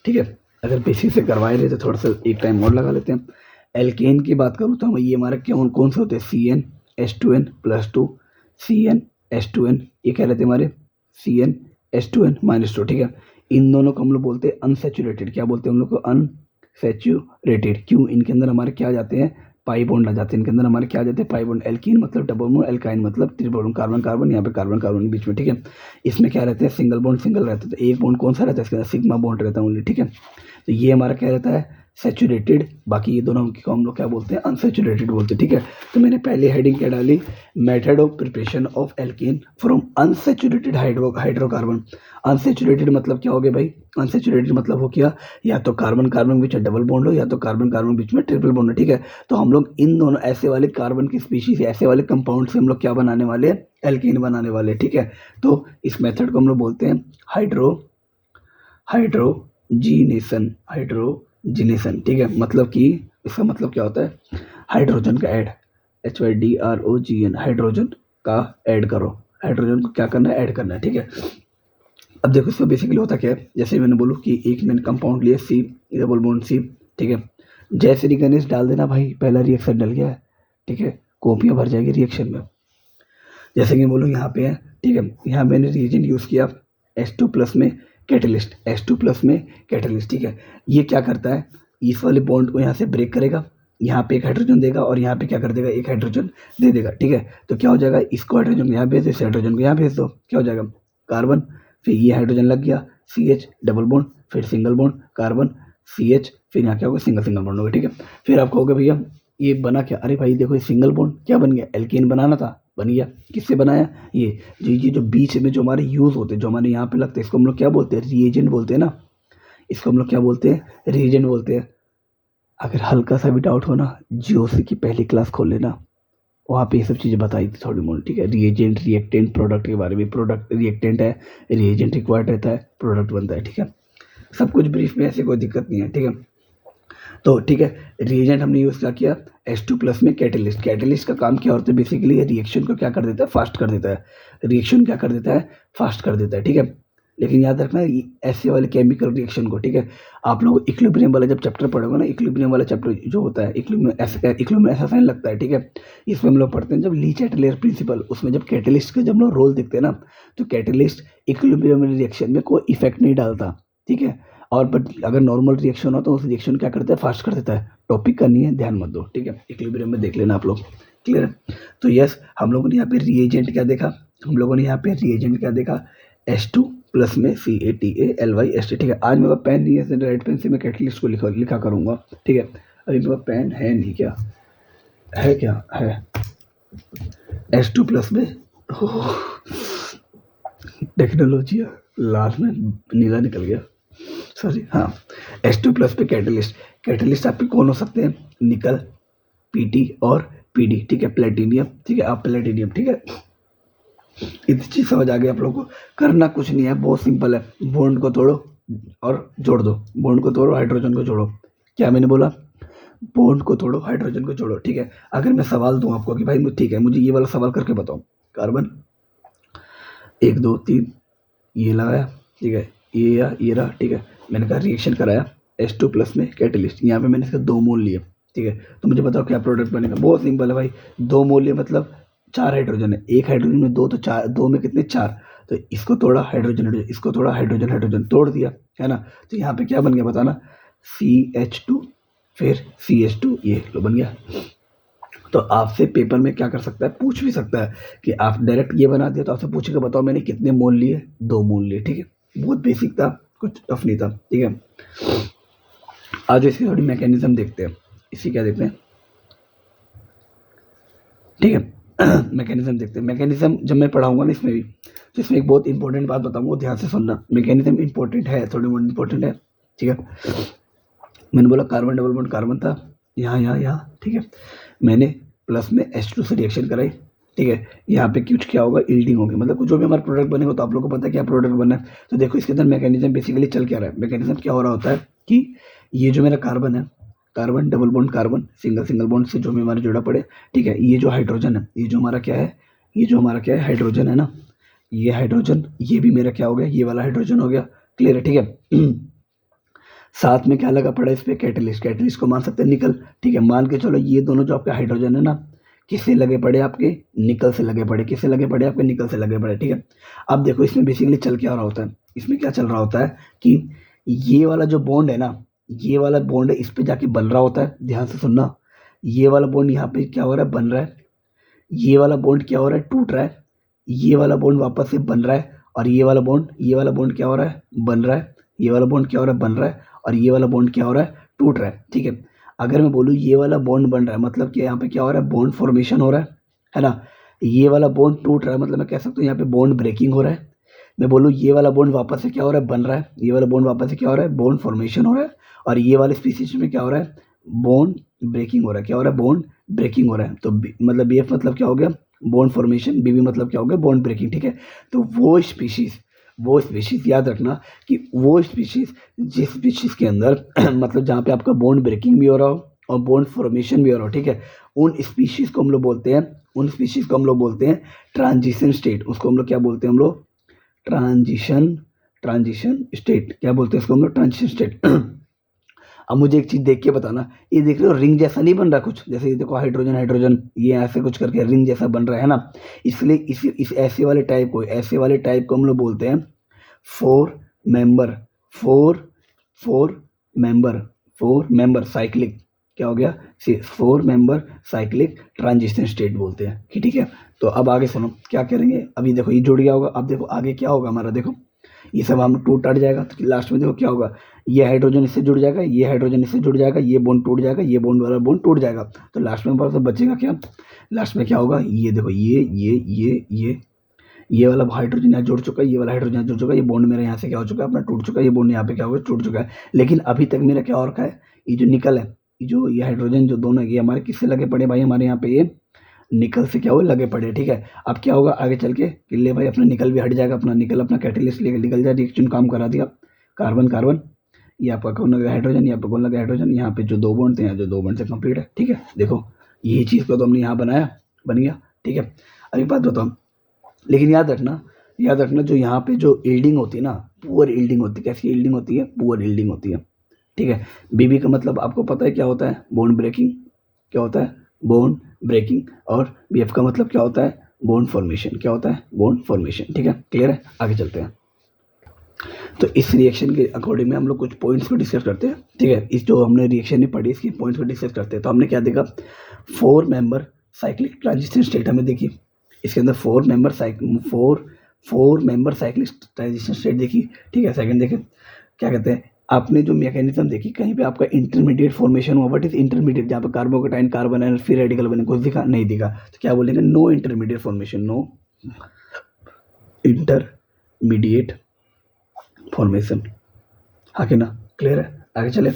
ठीक है, अगर बेसिक से करवाए रहे तो थोड़ा सा एक टाइम और लगा लेते हैं। एल्केन की बात करूँ तो ये हमारे कौन से होते हैं, CnH2n+2, CnH2n, ये क्या रहते हैं हमारे CnH2n-2, ठीक है। इन दोनों को हम लोग बोलते हैं अनसैचुरेटेड, क्या बोलते हैं हम लोग को, अनसैचुरेटेड। क्यों, इनके अंदर हमारे क्या आ जाते हैं, पाई बॉन्ड आ जाते हैं, इनके अंदर हमारे क्या आ जाते हैं, पाई बॉन्ड। एल्कीन मतलब डबल बॉन्ड, एल्काइन मतलब ट्रिपल बॉन्ड, कार्बन कार्बन, यहाँ पे कार्बन कार्बन बीच में, ठीक है। इसमें क्या रहते हैं, सिंगल बॉन्ड सिंगल रहता है, तो एक बॉन्ड कौन सा रहता है इसके अंदर, सिग्मा बॉन्ड रहता है ओनली, ठीक है। तो ये हमारा क्या रहता है, सैचुरेटेड, बाकी ये दोनों को हम लोग क्या बोलते हैं, अनसैचुरेटेड बोलते हैं, ठीक है। तो मैंने पहले हेडिंग क्या डाली, method of preparation of alkene from unsaturated hydrocarbon. Unsaturated मतलब क्या हो गया भाई, अनसैचुरेटेड मतलब हो गया या तो कार्बन कार्बन बीच में डबल बॉन्ड हो, या तो कार्बन कार्बन बीच में ट्रिपल बॉन्ड हो, ठीक है। तो हम लोग इन दोनों ऐसे वाले कार्बन की स्पीशीज, ऐसे वाले कंपाउंड से हम लोग क्या बनाने वाले हैं, एल्केन बनाने वाले, ठीक है। तो इस मेथड को हम लोग बोलते हैं हाइड्रोजीनेशन, ठीक है। मतलब कि इसका मतलब क्या होता है, हाइड्रोजन का ऐड, HYDROGN, हाइड्रोजन का ऐड करो, हाइड्रोजन को क्या करना है, ऐड करना है, ठीक है। अब देखो इसमें बेसिकली होता क्या है, जैसे मैंने बोलूँ कि एक मैंने कंपाउंड लिया C, डबल बॉन्ड C, ठीक है। जैसे ही गणेश डाल देना भाई, पहला रिएक्शन डल गया है, ठीक है, कॉपियाँ भर जाएगी रिएक्शन में। जैसे कि बोलूँ यहाँ पे है, ठीक है, यहाँ मैंने रिएजेंट यूज़ किया H2+ में कैटलिस्ट, H2+ में कैटलिस्ट, ठीक है। ये क्या करता है, इस वाले बॉन्ड को यहाँ से ब्रेक करेगा, यहाँ पे एक हाइड्रोजन देगा और यहाँ पे क्या कर देगा, एक हाइड्रोजन दे देगा, ठीक है। तो क्या हो जाएगा, इसको हाइड्रोजन यहाँ भेज दो, इस हाइड्रोजन को यहाँ भेज दो, क्या हो जाएगा, कार्बन, फिर ये हाइड्रोजन लग गया, CH डबल बॉन्ड, फिर सिंगल बॉन्ड कार्बन, CH, फिर यहाँ क्या होगा, सिंगल सिंगल बॉन्ड होगा, ठीक है। फिर आप कहोगे भैया ये बना क्या, अरे भाई देखो ये सिंगल बॉन्ड क्या बन गया, एल्केन बनाना था, बन गया। किससे बनाया, ये जो बीच में जो हमारे यूज़ होते हैं, जो हमारे यहाँ पे लगते हैं, इसको हम लोग क्या बोलते हैं, रिएजेंट बोलते हैं ना, इसको हम लोग क्या बोलते हैं, रिएजेंट बोलते हैं। अगर हल्का सा भी डाउट हो ना, GOC की पहली क्लास खोल लेना, वहाँ पे ये सब चीज़ें बताई थी थोड़ी मोड़ी, ठीक है। रिएजेंट, रिएक्टेंट, प्रोडक्ट के बारे में, प्रोडक्ट रिएक्टेंट है, रिएजेंट रिक्वायर्ड रहता है, प्रोडक्ट बनता है, ठीक है। सब कुछ ब्रीफ में, ऐसे कोई दिक्कत नहीं है, ठीक है। तो ठीक है, रिएजेंट हमने यूज़ क्या किया, H2+ में कैटलिस्ट। कैटलिस्ट का काम क्या होता है, बेसिकली ये रिएक्शन को क्या कर देता है, फास्ट कर देता है, रिएक्शन क्या कर देता है, फास्ट कर देता है, ठीक है। लेकिन याद रखना ऐसे वाले केमिकल रिएक्शन को, ठीक है। आप लोग इक्विलिब्रियम वाला जब चैप्टर पढ़ोगे ना, इक्विलिब्रियम वाला चैप्टर जो होता है, इक्विलिब्रियम ऐसा साइन लगता है, ठीक है। इसमें हम लोग पढ़ते हैं जब ली चैटलियर प्रिंसिपल, उसमें जब कैटलिस्ट का जब लोग रोल देखते हैं ना, तो कैटलिस्ट इक्विलिब्रियम रिएक्शन में कोई इफेक्ट नहीं डालता, ठीक है। और बट अगर नॉर्मल रिएक्शन हो तो उस रिएक्शन क्या करता है, फास्ट कर देता है। टॉपिक करनी है, ध्यान मत दो, ठीक है। इक्विलिब्रियम में देख लेना आप लोग, क्लियर है। तो यस, हम लोगों ने यहाँ पे रिएजेंट क्या देखा, H2+ में CATALYST, ठीक है। आज मेरे पास पेन नहीं है, रेड पेन से मैं कैटलिस्ट को लिखा करूँगा, ठीक है। अभी मेरे पास पेन है नहीं, क्या है H2+ में, टेक्नोलॉजी लास्ट में नीला निकल गया, सॉरी, हाँ। H2+ पे कैटलिस्ट आपके कौन हो सकते हैं, निकल, PT और PD, ठीक है, प्लेटिनियम, ठीक है, आप प्लेटिनियम, ठीक है। इतनी चीज समझ आ गई आप लोगों को, करना कुछ नहीं है, बहुत सिंपल है, बॉन्ड को तोड़ो और जोड़ दो, बॉन्ड को तोड़ो, हाइड्रोजन को जोड़ो, क्या मैंने बोला, बॉन्ड को तोड़ो, हाइड्रोजन को जोड़ो, ठीक है। अगर मैं सवाल दूं आपको कि भाई ठीक है, मुझे ये वाला सवाल करके बताओ, कार्बन 1 2 3 ये लगाया, ठीक है, ये रहा, ठीक है। मैंने कहा रिएक्शन कराया H2+ में कैटलिस्ट, यहाँ पे मैंने इसका 2 मोल लिए, ठीक है। तो मुझे बताओ क्या प्रोडक्ट बनेगा, बहुत सिंपल है भाई, 2 मोल लिए मतलब 4 हाइड्रोजन है, एक हाइड्रोजन में 2, तो 4, 2 में कितने, 4। तो इसको तोड़ा हाइड्रोजन, इसको तोड़ा हाइड्रोजन तोड़ दिया, है ना। तो यहाँ पे क्या बन गया बताना, CH2 फिर CH2, ये लो बन गया। तो आपसे पेपर में क्या कर सकता है, पूछ भी सकता है कि आप डायरेक्ट ये बना दिया, तो आपसे पूछेगा बताओ मैंने कितने मोल लिए, 2 मोल लिए, ठीक है। बहुत बेसिक था, कुछ टफ नहीं था, ठीक है। आज इसकी थोड़ी मैकेनिज्म देखते हैं, इसी क्या देखते हैं, ठीक है। मैकेनिज्म देखते हैं। मैकेनिज्म जब मैं पढ़ाऊंगा ना इसमें भी, तो इसमें एक बहुत इंपॉर्टेंट बात बताऊंगा, वो ध्यान से सुनना। मैकेनिज्म इंपॉर्टेंट है, थोड़ी बहुत इंपॉर्टेंट है, ठीक है। मैंने बोला कार्बन डबल बॉन्ड कार्बन था यहाँ यहाँ यहाँ, ठीक है। मैंने प्लस में H2 से रिएक्शन कराई, ठीक है। यहाँ पे कुछ क्या होगा, ईल्डिंग होगी, मतलब जो भी हमारा प्रोडक्ट बनेगा, तो आप लोगों को पता है क्या प्रोडक्ट बना है। तो देखो इसके अंदर मैकेनिज्म बेसिकली चल क्या रहा है। मैकेनिज्म क्या हो रहा होता है कि ये जो मेरा कार्बन है, carbon double bond carbon, single single bond से जो भी हमारा जुड़ा पड़े, ठीक है। ये जो हाइड्रोजन है, ये जो हमारा क्या है, ये जो हमारा क्या है, हाइड्रोजन है ना, ये हाइड्रोजन, ये भी मेरा क्या हो गया, ये वाला हाइड्रोजन हो गया, क्लियर है, ठीक है। साथ में क्या लगा पड़ा है इस पे, कैटलिस्ट। कैटलिस्ट को मान सकते हैं निकल, ठीक है। मान के चलो ये दोनों जो आपके हाइड्रोजन है ना, किससे लगे पड़े, आपके निकल से लगे पड़े, किससे लगे पड़े, आपके निकल से लगे पड़े, ठीक है। अब देखो इसमें बेसिकली चल क्या रहा होता है, इसमें क्या चल रहा होता है कि ये वाला जो बॉन्ड है ना, ये वाला बॉन्ड है, इस पे जाके बन रहा होता है, ध्यान से सुनना। ये वाला बॉन्ड यहाँ पे क्या हो रहा है, बन रहा है। ये वाला बॉन्ड क्या हो रहा है, टूट रहा है। ये वाला बॉन्ड वापस से बन रहा है, और ये वाला बॉन्ड, ये वाला बॉन्ड क्या हो रहा है, बन रहा है। ये वाला बॉन्ड क्या हो रहा है, बन रहा है, और ये वाला बॉन्ड क्या हो रहा है, टूट रहा है, ठीक है। अगर मैं बोलूँ ये वाला बॉन्ड बन रहा है, मतलब कि यहाँ पे क्या हो रहा है, बॉन्ड फॉर्मेशन हो रहा है ना। ये वाला बॉन्ड टूट रहा है, मतलब मैं कह सकता हूँ यहाँ पे बॉन्ड ब्रेकिंग हो रहा है। मैं बोलूँ ये वाला बॉन्ड वापस से क्या हो रहा है, बन रहा है। ये वाला बॉन्ड वापस से क्या हो रहा है, बॉन्ड फॉर्मेशन हो रहा है। और ये वाले स्पीसीज में क्या हो रहा है, बॉन्ड ब्रेकिंग हो रहा है। क्या हो रहा है, बॉन्ड ब्रेकिंग हो रहा है। तो मतलब BF मतलब क्या हो गया, बॉन्ड फॉर्मेशन, BB मतलब क्या हो गया, बॉन्ड ब्रेकिंग, ठीक है। तो वो स्पीशीज याद रखना कि वो स्पीशीज, जिस स्पीशीज के अंदर मतलब जहाँ पे आपका बॉन्ड ब्रेकिंग भी हो रहा हो और बॉन्ड फॉर्मेशन भी हो रहा हो, ठीक है, उन स्पीशीज को हम लोग बोलते हैं, उन स्पीशीज को हम लोग बोलते हैं ट्रांजिशन स्टेट। उसको हम लोग क्या बोलते हैं, हम लोग ट्रांजिशन स्टेट, क्या बोलते हैं इसको हम लोग, ट्रांजिशन स्टेट। अब मुझे एक चीज देख के बताना, ये देख रहे हो रिंग जैसा नहीं बन रहा कुछ, जैसे ये देखो हाइड्रोजन हाइड्रोजन, ये ऐसे कुछ करके रिंग जैसा बन रहा है ना। इसलिए इस ऐसे वाले टाइप को हम लोग बोलते हैं four member four four member four member cyclic, क्या हो गया, 4 मेंबर साइक्लिक ट्रांजिशन स्टेट बोलते हैं, ठीक है। तो अब आगे सुनो क्या करेंगे। अभी देखो ये जुड़ गया होगा, अब देखो आगे क्या होगा हमारा, देखो ये सब हम टूट जाएगा, तो लास्ट में देखो क्या होगा, ये हाइड्रोजन इससे जुड़ जाएगा, ये हाइड्रोजन इससे जुड़ जाएगा, ये बॉन्ड टूट जाएगा, ये बॉन्ड वाला बॉन्ड टूट जाएगा। तो लास्ट में हमारे पास बचेगा क्या, लास्ट में क्या होगा, ये देखो ये वाला हाइड्रोजन यहाँ जुड़ चुका है, ये वाला हाइड्रोजन यहाँ जुड़ चुका है, ये बॉन्ड मेरा यहाँ से क्या हो चुका है, अपना टूट चुका है, ये बॉन्ड यहाँ पे क्या हो गया, टूट चुका है। लेकिन अभी तक मेरा क्या हो रखा है, ये जो निकल है, ये हाइड्रोजन जो दोनों है, ये हमारे किससे लगे पड़े भाई, हमारे यहाँ पे ये निकल से क्या हो लगे पड़े, ठीक है। अब क्या होगा आगे चल के कि ले भाई अपना निकल भी हट जाएगा, अपना निकल अपना कैटेलिस्ट लेकर निकल जाए, रिएक्शन काम करा दिया, कार्बन कार्बन, ये आपका कौन लगा हाइड्रोजन, यहाँ पे कौन लगा हाइड्रोजन, यहाँ पे जो 2 बॉन्ड थे, यहाँ जो 2 बॉन्ड से कंप्लीट है, ठीक है। देखो यही चीज़ को तो हमने यहाँ बनाया, बन गया, ठीक है। अब एक बात बताओ, लेकिन याद रखना जो यहाँ पे जो ईल्डिंग होती है ना, पुअर ईल्डिंग होती है। कैसी ईल्डिंग होती है, पुअर ईल्डिंग होती है, ठीक है। BB का मतलब आपको पता है क्या होता है, बॉन्ड ब्रेकिंग, क्या होता है, बॉन्ड ब्रेकिंग। और BF का मतलब क्या होता है, बॉन्ड फॉर्मेशन, क्या होता है, बॉन्ड फॉर्मेशन, ठीक है, क्लियर है। आगे चलते हैं। तो इस रिएक्शन के अकॉर्डिंग में हम लोग कुछ पॉइंट्स को डिस्कस करते हैं, ठीक है। इस जो हमने रिएक्शन नहीं पढ़ी, इसके पॉइंट्स को डिस्कस करते हैं। तो हमने क्या देखा, 4 मेंबर साइक्लिक ट्रांजिशन स्टेट हमें देखी, इसके अंदर 4 मेंबर साइक्लिक ट्रांजिशन स्टेट देखी, ठीक है। सेकंड देखें क्या कहते हैं, आपने जो मैकेनिज्म देखी, कहीं पे आपका इंटरमीडिएट फॉर्मेशन हुआ, बट इज इंटरमीडिएट, जहाँ पे कार्बोकेटाइन कार्बन है फिर रेडिकल बने, कुछ दिखा नहीं दिखा, तो क्या बोलेंगे, no intermediate formation, no intermediate formation, आगे ना, क्लियर है। आगे चले।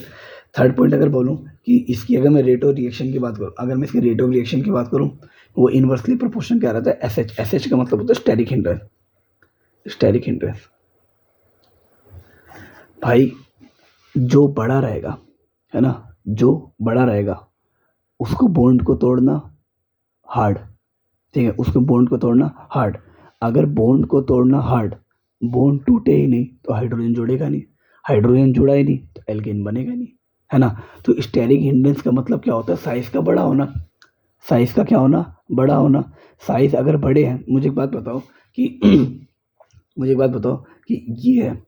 थर्ड पॉइंट अगर बोलूँ कि इसकी अगर मैं रेट ऑफ रिएक्शन की बात करूँ, अगर मैं इसकी रेट ऑफ रिएक्शन की बात करूँ, वो इन्वर्सली प्रोपोर्शन क्या रहता है, SH का मतलब होता है स्टेरिक हिंड्रेंस। भाई जो बड़ा रहेगा, है ना, जो बड़ा रहेगा उसको बॉन्ड को तोड़ना हार्ड, ठीक है, उसको बॉन्ड को तोड़ना हार्ड। अगर बॉन्ड को तोड़ना हार्ड, बॉन्ड टूटे ही नहीं तो हाइड्रोजन जुड़ेगा नहीं, हाइड्रोजन जुड़ा ही नहीं तो एल्केन बनेगा नहीं, है ना। तो स्टेरिक हिंड्रेंस का मतलब क्या होता है, साइज का बड़ा होना, साइज का क्या होना, बड़ा होना। साइज अगर बड़े हैं, मुझे एक बात बताओ कि ये है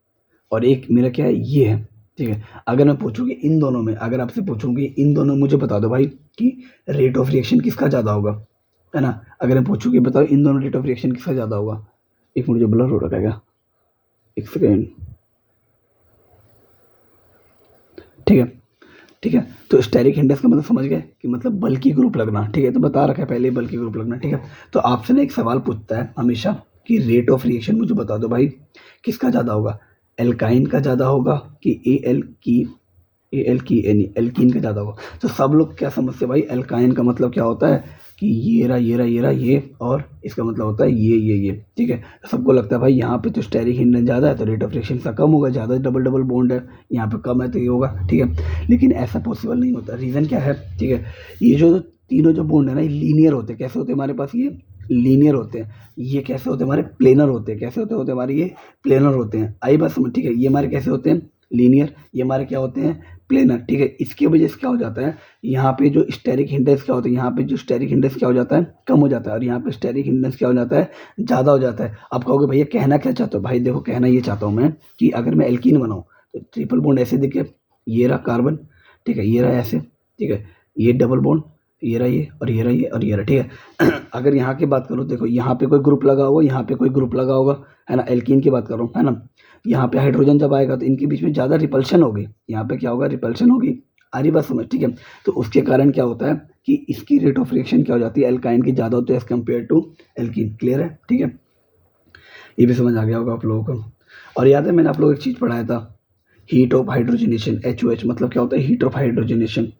और एक मेरा क्या है, ये है, ठीक है। अगर मैं पूछूँ कि इन दोनों में, अगर आपसे पूछूँ कि इन दोनों मुझे बता दो भाई कि रेट ऑफ रिएक्शन किसका ज़्यादा होगा, है ना। अगर मैं पूछूँ कि बताओ इन दोनों रेट ऑफ रिएक्शन किसका ज़्यादा होगा, एक मिनट जो ब्लर हो रखा है क्या, एक सेकेंड, ठीक है, ठीक है। तो स्टेरिक हिंड्रेंस का मतलब समझ गए कि मतलब बल्कि ग्रुप लगना, ठीक है, तो बता रखा है पहले बल्कि ग्रुप लगना, ठीक है। तो आपसे ना एक सवाल पूछता है हमेशा कि रेट ऑफ रिएक्शन मुझे बता दो भाई, किसका ज़्यादा होगा, एल्काइन का ज़्यादा होगा कि एल्कीन का ज़्यादा होगा। तो सब लोग क्या समझते हैं भाई, एल्काइन का मतलब क्या होता है कि ये और इसका मतलब होता है ये, ठीक है। तो सबको लगता है भाई यहाँ पे तो स्टेरिक हिंड्रेंस ज़्यादा है तो रेट ऑफ रिएक्शन का कम होगा, ज़्यादा डबल डबल बॉन्ड है, यहाँ पे कम है तो ये होगा, ठीक है। लेकिन ऐसा पॉसिबल नहीं होता। रीज़न क्या है, ठीक है, ये जो तीनों जो बॉन्ड है ना, ये लीनियर होते हैं। कैसे होते हैं हमारे पास, ये लीनियर होते हैं। ये कैसे होते हैं हमारे, प्लेनर होते हैं। कैसे होते हैं हमारे, ये प्लेनर होते हैं। आई बात समझ, ठीक है। ये हमारे कैसे होते हैं, लीनियर, ये हमारे क्या होते हैं, प्लेनर, ठीक है। इसकी वजह से क्या हो जाता है, यहाँ पे जो स्टेरिक हिंड्रेंस क्या होता है, यहाँ पे जो स्टेरिक हिंड्रेंस क्या हो जाता है, कम हो जाता है, और यहाँ पे स्टेरिक हिंड्रेंस क्या हो जाता है, ज़्यादा हो जाता है। आप कहोगे भैया कहना क्या चाहते हो, भाई देखो कहना ये चाहता हूँ मैं कि अगर मैं एल्कीन बनाऊँ तो ट्रिपल बॉन्ड ऐसे दिखे, ये रहा कार्बन, ठीक है, ये रहा ऐसे, ठीक है, ये डबल बॉन्ड, ये रहा ये, और ये रहा ये, और ये रहा, ठीक है। अगर यहाँ की बात करूँ, देखो यहाँ पे कोई ग्रुप लगा होगा, यहाँ पे कोई ग्रुप लगा होगा, है ना, एल्कीन की बात कर रहा हूँ, है ना। यहाँ पे हाइड्रोजन जब आएगा तो इनके बीच में ज़्यादा रिपल्शन होगी, यहाँ पे क्या होगा, रिपल्शन होगी। आ रही बात समझ, ठीक है। तो उसके कारण क्या होता है कि इसकी रेट ऑफ रिएक्शन क्या हो जाती है, एल्काइन की ज़्यादा होती है as compared to alkene. Clear है, ठीक है, ये भी समझ आ गया होगा आप लोगों को। और याद है मैंने आप लोगों को एक चीज़ पढ़ाया था, हीट ऑफ हाइड्रोजनेशन, HOH मतलब क्या होता है, heat of hydrogenation,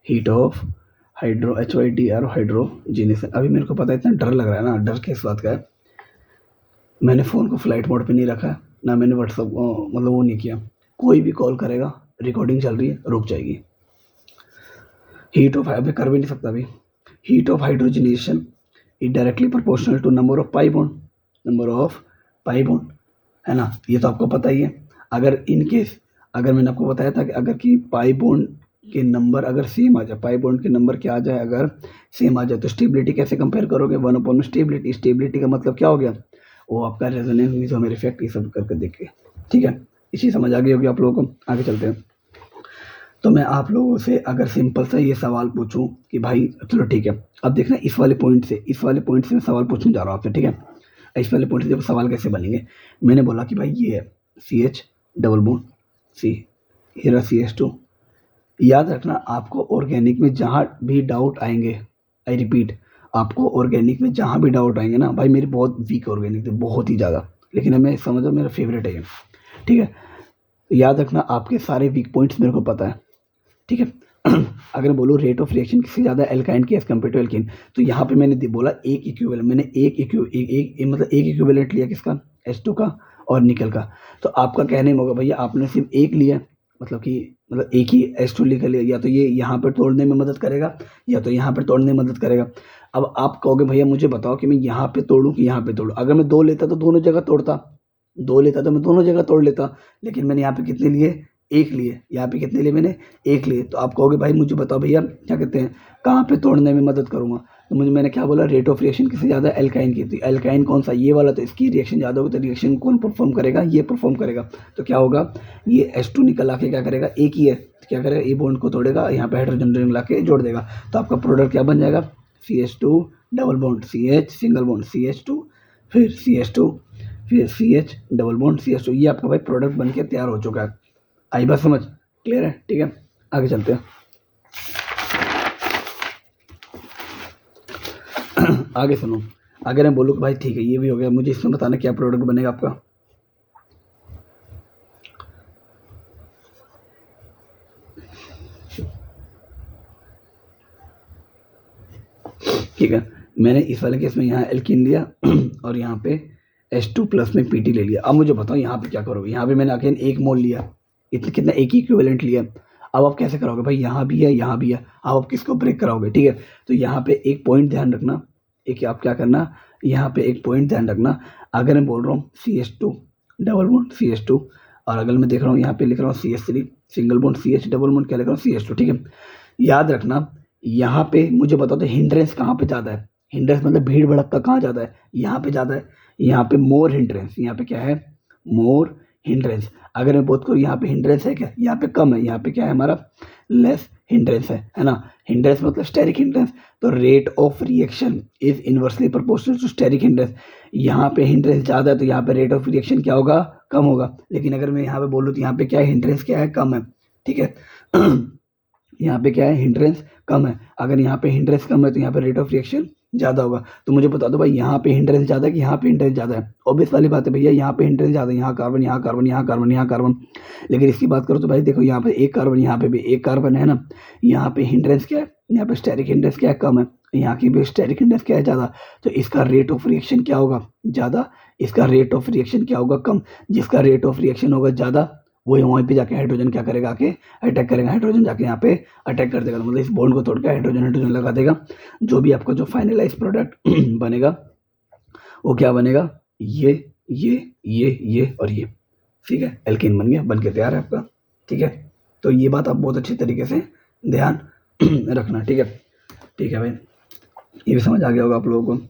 heat of HYDR hydrogenation. अभी मेरे को पता है, इतना डर लग रहा है ना, डर किस बात का है, मैंने फ़ोन को फ्लाइट मोड पे नहीं रखा है, ना मैंने व्हाट्सअप मतलब वो नहीं किया। कोई भी कॉल करेगा, रिकॉर्डिंग चल रही है, रुक जाएगी। हीट ऑफ, अभी कर भी नहीं सकता अभी। Heat of hydrogenation is directly proportional to number of pi bond, है ना, ये तो आपको पता ही है। अगर इन केस, अगर मैंने आपको बताया था कि अगर कि पाई बॉन्ड के नंबर अगर सेम आ जाए, पाई बॉन्ड के नंबर क्या आ जाए, अगर सेम आ जाए, तो स्टेबिलिटी कैसे कंपेयर करोगे, 1 स्टेबिलिटी। स्टेबिलिटी का मतलब क्या हो गया, वो आपका रेजोनेंस इज़ोमेर इफेक्ट, ये सब करके देखिए, ठीक है। इसी समझ आ गई होगी आप लोगों को। आगे चलते हैं। तो मैं आप लोगों से अगर सिंपल सा ये सवाल पूछूं कि भाई, चलो ठीक है, अब देखना इस वाले पॉइंट से मैं सवाल पूछने जा रहा हूँ आपसे, ठीक है। इस वाले पॉइंट से देखो सवाल कैसे बनेंगे। मैंने बोला कि भाई ये है CH डबल बॉन्ड C, ये रहा CH2। याद रखना, आपको ऑर्गेनिक में जहाँ भी डाउट आएंगे, आई रिपीट, आपको ऑर्गेनिक में जहाँ भी डाउट आएंगे ना, भाई मेरे बहुत वीक ऑर्गेनिक थे, बहुत ही ज़्यादा, लेकिन हमें समझो मेरा फेवरेट है ये, ठीक है। याद रखना, आपके सारे वीक पॉइंट्स मेरे को पता है, ठीक है। अगर मैं बोलूँ रेट ऑफ रिएक्शन किससे ज़्यादा एल्काइन की एज कम्पेयर टू एल्कीन, तो यहाँ पे मैंने बोला एक इक्विवेलेंट, मैंने मतलब एक इक्विवेलेंट लिया किसका, H2 का और निकल का। तो आपका कहने में होगा भैया आपने सिर्फ एक लिया, मतलब एक ही H2 लिख लिया, या तो ये यहाँ पर तोड़ने में मदद करेगा, या तो यहाँ पर तोड़ने में मदद करेगा। अब आप कहोगे भैया मुझे बताओ कि मैं यहाँ पे तोड़ूँ कि यहाँ पे तोड़ूँ। अगर मैं 2 लेता तो दोनों जगह तोड़ता, 2 लेता तो मैं दोनों जगह तोड़ लेता, लेकिन मैंने यहाँ पे कितने लिए, एक लिए। यहाँ पे कितने लिए मैंने, एक लिए। तो आप कहोगे भाई मुझे बताओ भैया क्या कहते हैं, कहाँ पे तोड़ने में मदद करूँगा। तो मैंने क्या बोला, रेट ऑफ रिएक्शन किससे ज़्यादा, एल्काइन की। तो एल्काइन कौन सा, ये वाला, तो इसकी रिएक्शन ज़्यादा होगी, तो रिएक्शन कौन परफॉर्म करेगा, ये परफॉर्म करेगा। तो क्या होगा, ये H2 निकल आके क्या करेगा, एक ही है, तो क्या करेगा, ए बॉन्ड को तोड़ेगा, यहाँ पे हाइड्रोजन रिंग ला के जोड़ देगा। तो आपका प्रोडक्ट क्या बन जाएगा, CH2 double bond CH single bond CH2, फिर CH2, फिर CH डबल बॉन्ड CH2। ये आपका भाई प्रोडक्ट बन के तैयार हो चुका है। आई बात समझ, क्लियर है, ठीक है। आगे चलते हैं। आगे सुनो, अगर मैं बोलूँ कि भाई ठीक है ये भी हो गया, मुझे इसमें बताना क्या प्रोडक्ट बनेगा आपका। ठीक है, मैंने इस वाले केस में यहाँ एल्कीन लिया और यहाँ पे H2 प्लस में PT ले लिया। अब मुझे बताओ यहाँ पे क्या करोगे, यहाँ पे मैंने अगेन 1 मोल लिया, इतना कितना, एक ही इक्विवेलेंट लिया। अब आप कैसे करोगे भाई, यहाँ भी है, यहाँ भी है, अब आप किसको ब्रेक कराओगे, ठीक है। तो यहाँ पे एक पॉइंट ध्यान रखना, एक आप क्या करना, यहाँ पे एक पॉइंट ध्यान रखना। अगर मैं बोल रहा हूँ CH2 डबल बॉन्ड CH2, और अगर मैं देख रहा हूँ यहाँ पे लिख रहा हूँ CH3 single bond CH double bond, क्या लिख रहा हूँ CH2, ठीक है। याद रखना, यहाँ पे मुझे बता दो हिंड्रेंस कहाँ पे ज़्यादा है, हिंड्रेंस मतलब भीड़ भड़कता कहाँ ज़्यादा है, यहाँ पे ज़्यादा है, यहाँ पे मोर हिंड्रेंस, यहाँ पे क्या है, मोर हिंड्रेंस। अगर मैं बात करूँ यहाँ पे हिंड्रेंस है क्या, यहाँ पे कम है, यहाँ पे क्या है हमारा, लेस हिंड्रेंस है ना। हिंड्रेंस मतलब स्टेरिक हिंड्रेंस, तो rate of reaction is inversely proportional to steric hindrance. यहाँ पे हिंड्रेंस ज़्यादा है तो यहाँ पे रेट ऑफ रिएक्शन क्या होगा, कम होगा। लेकिन अगर मैं यहाँ पे बोलूँ तो यहाँ पे क्या है, हिंड्रेंस क्या है, कम है, ठीक है। यहाँ पे क्या है, हिंड्रेंस कम है। अगर यहाँ पे हिंड्रेंस कम है तो यहाँ पे रेट ऑफ रिएक्शन ज़्यादा होगा। तो मुझे बता दो भाई, यहाँ पे हिंड्रेंस ज़्यादा है कि यहाँ पे हिंड्रेंस ज़्यादा है? ऑब्वियस वाली बात है भैया, यहाँ पे हिंड्रेंस ज़्यादा है, यहाँ कार्बन, यहाँ कार्बन, यहाँ कार्बन, यहाँ कार्बन। लेकिन इसकी बात करो तो भाई देखो, यहाँ पे एक कार्बन, यहाँ पे भी एक कार्बन है ना। यहाँ पे हिंड्रेंस क्या है, यहाँ पे स्टेरिक हिंड्रेंस क्या है, कम है। यहाँ की भी स्टेरिक हिंड्रेंस क्या है, ज़्यादा। तो इसका रेट ऑफ रिएक्शन क्या होगा, ज़्यादा। इसका रेट ऑफ रिएक्शन क्या होगा, कम। जिसका रेट ऑफ रिएक्शन होगा ज़्यादा, वही वहीं पे जाके हाइड्रोजन क्या करेगा, आके अटैक करेगा। हाइड्रोजन जाके यहाँ पे अटैक कर देगा, मतलब इस बॉन्ड को तोड़ के हाइड्रोजन हाइड्रोजन लगा देगा। जो भी आपका जो फाइनलाइज प्रोडक्ट बनेगा वो क्या बनेगा, ये और ये, ठीक है। एल्केन बन गया, बन के तैयार है आपका, ठीक है। तो ये बात आप बहुत अच्छी तरीके से ध्यान रखना, ठीक है। ठीक है भाई, ये भी समझ आ गया होगा आप लोगों को।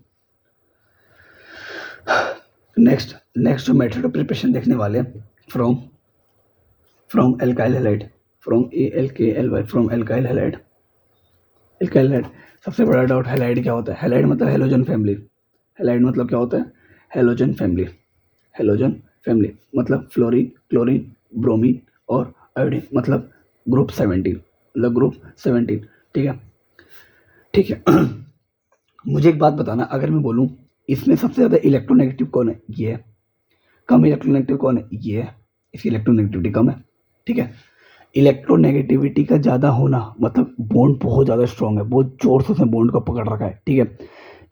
नेक्स्ट जो मेथड ऑफ प्रिपरेशन देखने वाले हैं, from alkyl halide, from ALKLY, from alkyl halide. Alkyl halide, सबसे बड़ा डाउट, हैलाइड क्या होता है? हैलाइड मतलब हेलोजन फैमिली। हैलाइड मतलब क्या होता है, हेलोजन फैमिली। हेलोजन फैमिली मतलब फ्लोरीन, क्लोरीन, ब्रोमीन और आयोडीन, मतलब ग्रुप 17, मतलब ग्रुप 17, ठीक है, ठीक है। मुझे एक बात बताना, अगर मैं बोलूँ इसमें सबसे ज़्यादा इलेक्ट्रोनेगेटिव कौन है, ये है। कम इलेक्ट्रोनेगेटिव कौन है, ये है। इसकी इलेक्ट्रोनेगेटिविटी कम है, ठीक है। इलेक्ट्रोनेगेटिविटी का ज़्यादा होना मतलब बॉन्ड बहुत ज़्यादा स्ट्रॉन्ग है, बहुत जोर से उसने बॉन्ड को पकड़ रखा है, ठीक है।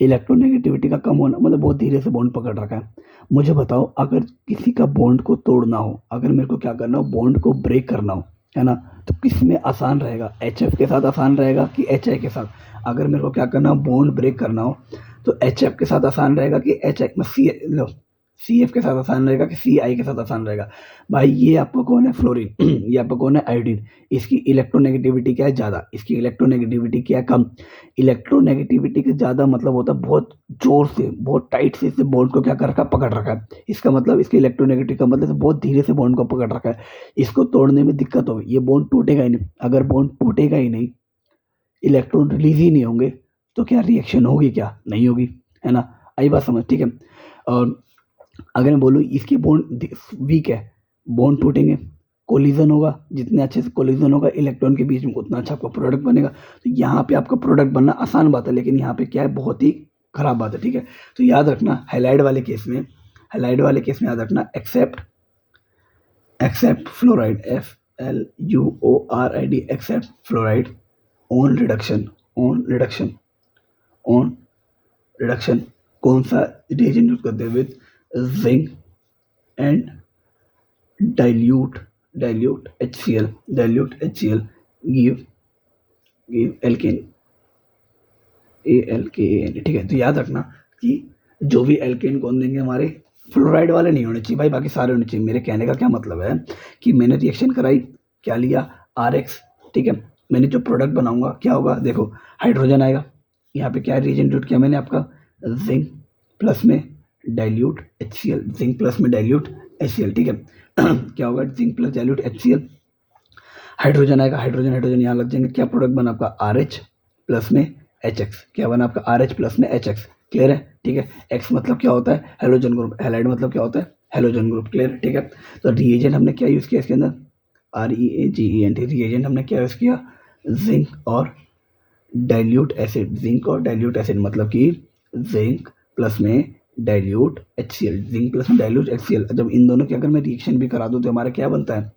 इलेक्ट्रोनेगेटिविटी का कम होना मतलब बहुत धीरे से बॉन्ड पकड़ रखा है। मुझे बताओ, अगर किसी का बॉन्ड को तोड़ना हो, अगर मेरे को क्या करना हो, बॉन्ड को ब्रेक करना हो, है ना, तो किस में आसान रहेगा, HF के साथ आसान रहेगा कि HI के साथ? अगर मेरे को क्या करना हो, बॉन्ड ब्रेक करना हो, तो HF के साथ आसान रहेगा कि HI में CF के साथ आसान रहेगा कि CI के साथ आसान रहेगा? भाई ये आपको कौन है, फ्लोरीन। ये आपको कौन है, आयोडीन। इसकी इलेक्ट्रोनेगेटिविटी क्या है, ज़्यादा। इसकी इलेक्ट्रोनेगेटिविटी क्या है, कम। इलेक्ट्रोनेगेटिविटी के ज़्यादा मतलब होता है बहुत जोर से, बहुत टाइट से इससे बॉन्ड को क्या कर रखा है, पकड़ रखा है। इसका मतलब इसकी इलेक्ट्रोनेगेटिविटी का मतलब बहुत धीरे से बॉन्ड को पकड़ रखा है। इसको तोड़ने में दिक्कत होगी, ये बॉन्ड टूटेगा ही नहीं। अगर बॉन्ड टूटेगा ही नहीं, इलेक्ट्रॉन रिलीज ही नहीं होंगे, तो क्या रिएक्शन होगी, क्या नहीं होगी, है ना। आई बात समझ, ठीक है। और अगर मैं बोलूँ इसकी बॉन्ड वीक है, बॉन्ड टूटेंगे, कोलिजन होगा, जितने अच्छे से कोलिजन होगा इलेक्ट्रॉन के बीच में, उतना अच्छा आपका प्रोडक्ट बनेगा। तो यहाँ पे आपका प्रोडक्ट बनना आसान बात है, लेकिन यहाँ पे क्या है, बहुत ही खराब बात है, ठीक है। तो याद रखना, हैलाइड वाले केस में याद रखना, except fluoride, FLUORID, except fluoride on reduction कौन सा रिएजेंट यूज करते हैं, with zinc and dilute HCl give alkane, ALKAN, ठीक है। तो याद रखना कि जो भी एल्केन कौन देंगे, हमारे फ्लोराइड वाले नहीं होने चाहिए भाई, बाकी सारे होने चाहिए। मेरे कहने का क्या मतलब है कि मैंने रिएक्शन कराई, क्या लिया, RX, ठीक है। मैंने जो प्रोडक्ट बनाऊंगा क्या होगा, देखो हाइड्रोजन आएगा। यहाँ पे क्या रिएजेंट किया मैंने, आपका जिंक प्लस में डाइल्यूट HCl, जिंक प्लस में डाइल्यूट HCl, ठीक है। क्या होगा, zinc plus dilute HCl, hydrogen आएगा, हाइड्रोजन यहाँ लग जाएंगे। क्या प्रोडक्ट बना आपका, RH प्लस में HX, क्या बना आपका, RH प्लस में HX, क्लियर है, ठीक है। X मतलब क्या होता है, हेलोजन ग्रुप। हैलाइड मतलब क्या होता है, हेलोजन ग्रुप, क्लियर, ठीक है। तो रिएजेंट हमने क्या यूज़ किया इसके अंदर, REAGENT, रिएजेंट हमने क्या यूज़ किया, जिंक और डाइल्यूट एसिड, मतलब कि जिंक प्लस में डाइल्यूट HCl, जब इन दोनों की अगर मैं रिएक्शन भी करा दूं तो हमारा क्या बनता है,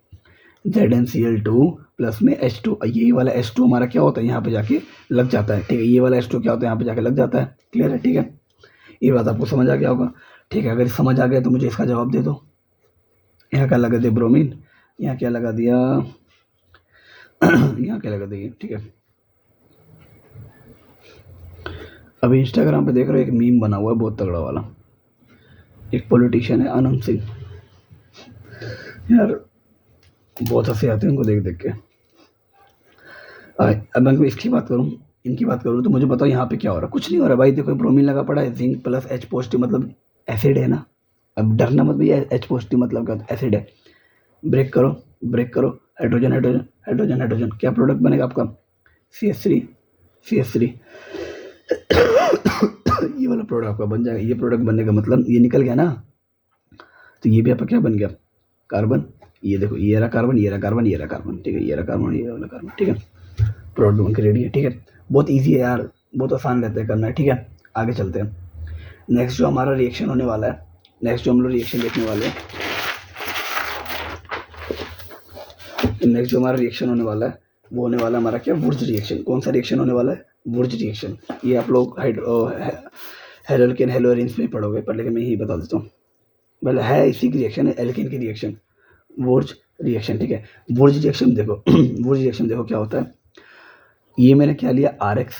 ZnCl2 प्लस में H2। यही वाला H2 हमारा क्या होता है, यहाँ पे जाके लग जाता है, ठीक है। ये वाला H2 क्या होता है, यहाँ पे जाके लग जाता है, क्लियर है, ठीक है। ये बात आपको समझ आ गया होगा, ठीक है। अगर समझ आ गया तो मुझे इसका जवाब दे दो। यहाँ क्या लगा दिया, ब्रोमीन, यहाँ क्या लगा दिया, यहाँ क्या लगा दिया, ठीक है। अभी इंस्टाग्राम पे देख रहे हो, एक मीम बना हुआ है बहुत तगड़ा वाला, एक पॉलिटिशियन है आनंद सिंह, यार बहुत हंसी आती है उनको देख देख के। अब मैं इनकी बात करूँ तो मुझे बताओ यहाँ पे क्या हो रहा है, कुछ नहीं हो रहा भाई। देखो ब्रोमीन लगा पड़ा है, जिंक प्लस H पॉजिटिव मतलब एसिड है ना। अब डरना मत भैया, H पॉजिटिव मतलब क्या होता है, एसिड है। ब्रेक करो, हाइड्रोजन, क्या प्रोडक्ट बनेगा आपका, CH3 CH3 ये वाला प्रोडक्ट आपका बन जाएगा। ये प्रोडक्ट बनने का मतलब ये निकल गया ना, तो ये भी आपका क्या बन गया, कार्बन। ये देखो, ये रहा कार्बन, ये रहा कार्बन, ये रहा कार्बन, ठीक है, ये रहा कार्बन, ये वाला कार्बन, ठीक है, प्रोडक्ट बन के रेडी है, ठीक है। बहुत ईजी है यार, बहुत आसान रहता है करना है, ठीक है। आगे चलते हैं। नेक्स्ट जो हमारा रिएक्शन होने वाला है, नेक्स्ट जो हम लोग रिएक्शन देखने वाले हैं, नेक्स्ट जो हमारा रिएक्शन होने वाला है वो होने वाला है हमारा क्या, वुर्ज रिएक्शन। कौन सा रिएक्शन होने वाला है, वुर्ज रिएक्शन। ये आप लोग हेलोल्केन हेलोरेंस में पढ़ोगे, पर लेकिन मैं यही बता देता हूँ, मतलब है इसी की रिएक्शन है, एल्केन की रिएक्शन, वुर्ज रिएक्शन, ठीक है। वुर्ज रिएक्शन देखो वुर्ज रिएक्शन देखो क्या होता है। ये मैंने क्या लिया, RX,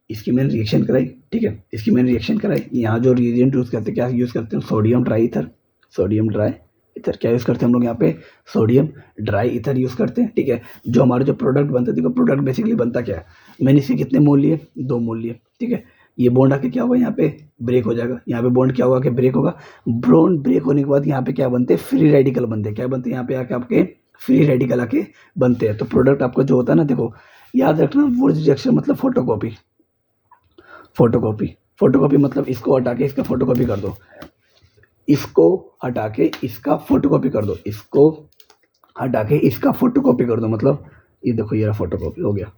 इसकी मैंने रिएक्शन कराई, ठीक है, इसकी मैंने रिएक्शन कराई। यहाँ जो रिएजेंट यूज़ करते हैं, क्या यूज़ करते हैं, sodium dry ether, sodium dry ether क्या यूज़ करते हैं हम लोग यहाँ पे, सोडियम ड्राई ईथर यूज़ करते हैं, ठीक है। जो हमारा जो प्रोडक्ट बनता है, देखो प्रोडक्ट बेसिकली बनता क्या है, मैंने इसके कितने मोल लिए, 2 मोल लिए, ठीक है। ये बॉन्ड आके क्या होगा, यहाँ पे ब्रेक हो जाएगा, यहाँ पे बॉन्ड क्या होगा कि ब्रेक होगा। बॉन्ड ब्रेक होने के बाद यहाँ पे क्या बनते हैं, फ्री रेडिकल बनते हैं। क्या बनते हैं, यहाँ पे आके आपके फ्री रेडिकल आके बनते हैं। तो प्रोडक्ट आपका जो होता है ना, देखो याद रखना, वुर्ज रिएक्शन मतलब फोटोकॉपी, फोटोकॉपी, फोटोकॉपी मतलब इसको हटा के इसका फोटोकॉपी कर दो, इसको हटा के इसका फोटोकॉपी कर दो, इसको हटा के इसका फोटोकॉपी कर दो, मतलब ये देखो ये रहा फोटोकॉपी हो गया।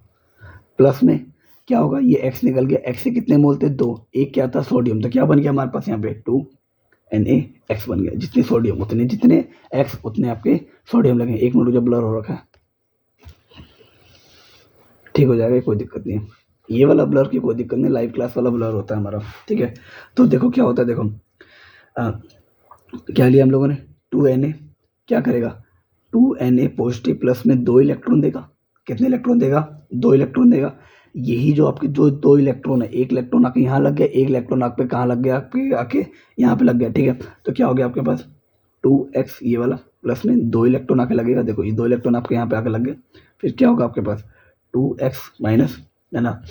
प्लस में क्या होगा, ये X निकल गया, X से कितने मोल थे, 2, एक क्या था, सोडियम, तो क्या बन गया हमारे पास यहाँ पे 2NaX बन गया। जितने सोडियम उतने, जितने X उतने आपके सोडियम लगे। एक मिनट जो ब्लर हो रखा है, ठीक हो जाएगा, कोई दिक्कत नहीं है। ये वाला ब्लर की कोई दिक्कत नहीं, लाइव क्लास वाला ब्लर होता है हमारा, ठीक है। तो देखो क्या होता है, देखो क्या लिया हम लोगों ने, 2Na क्या करेगा, 2Na पॉजिटिव प्लस में 2 इलेक्ट्रॉन देगा। कितने इलेक्ट्रॉन देगा, 2 इलेक्ट्रॉन देगा। यही जो आपके जो 2 इलेक्ट्रॉन है, एक इलेक्ट्रॉन आके यहाँ लग गया, एक इलेक्ट्रॉन आप पे कहाँ लग गया, आपके आके यहाँ पे लग गया, ठीक है। तो क्या हो गया आपके पास 2x ये वाला, प्लस में 2 इलेक्ट्रॉन आके लगेगा, देखो ये 2 इलेक्ट्रॉन आपके यहाँ पे आके लग गए। फिर क्या होगा आपके पास 2x माइनस, है ना,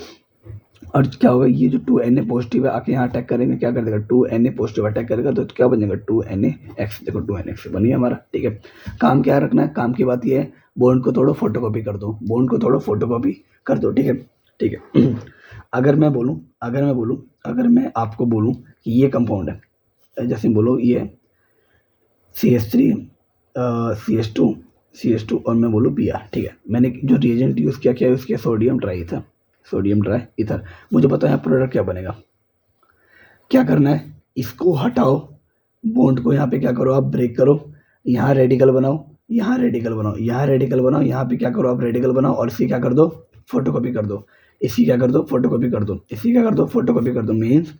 और क्या होगा, ये जो 2Na पॉजिटिव है आके यहाँ अटैक करेंगे, क्या कर देगा, 2Na पॉजिटिव अटैक करेगा, तो क्या बनेगा 2NaX, देखो 2NaX बन गया हमारा, ठीक है। काम क्या रखना है, काम की बात ये है, बॉन्ड को तोड़ो फोटोकॉपी कर दो, बॉन्ड को तोड़ो फोटोकॉपी कर दो, ठीक है, ठीक है। अगर मैं आपको बोलूँ कि ये कंपाउंड है, जैसे बोलो ये CH3 CH2 और मैं बोलूँ Br, ठीक है। मैंने जो रिएजेंट यूज़ किया, क्या यूज़ किया, sodium dry ether, sodium dry ether. मुझे पता है प्रोडक्ट क्या बनेगा। क्या करना है, इसको हटाओ, बॉन्ड को यहाँ पे क्या करो, आप ब्रेक करो, यहाँ रेडिकल बनाओ, यहाँ रेडिकल बनाओ, यहाँ रेडिकल बनाओ, यहाँ पे क्या करो, आप रेडिकल बनाओ, और इसी क्या कर दो, फोटोकॉपी कर दो, इसी क्या कर दो, फोटोकॉपी कर दो, इसी क्या कर दो, फोटोकॉपी कर दो। मीन्स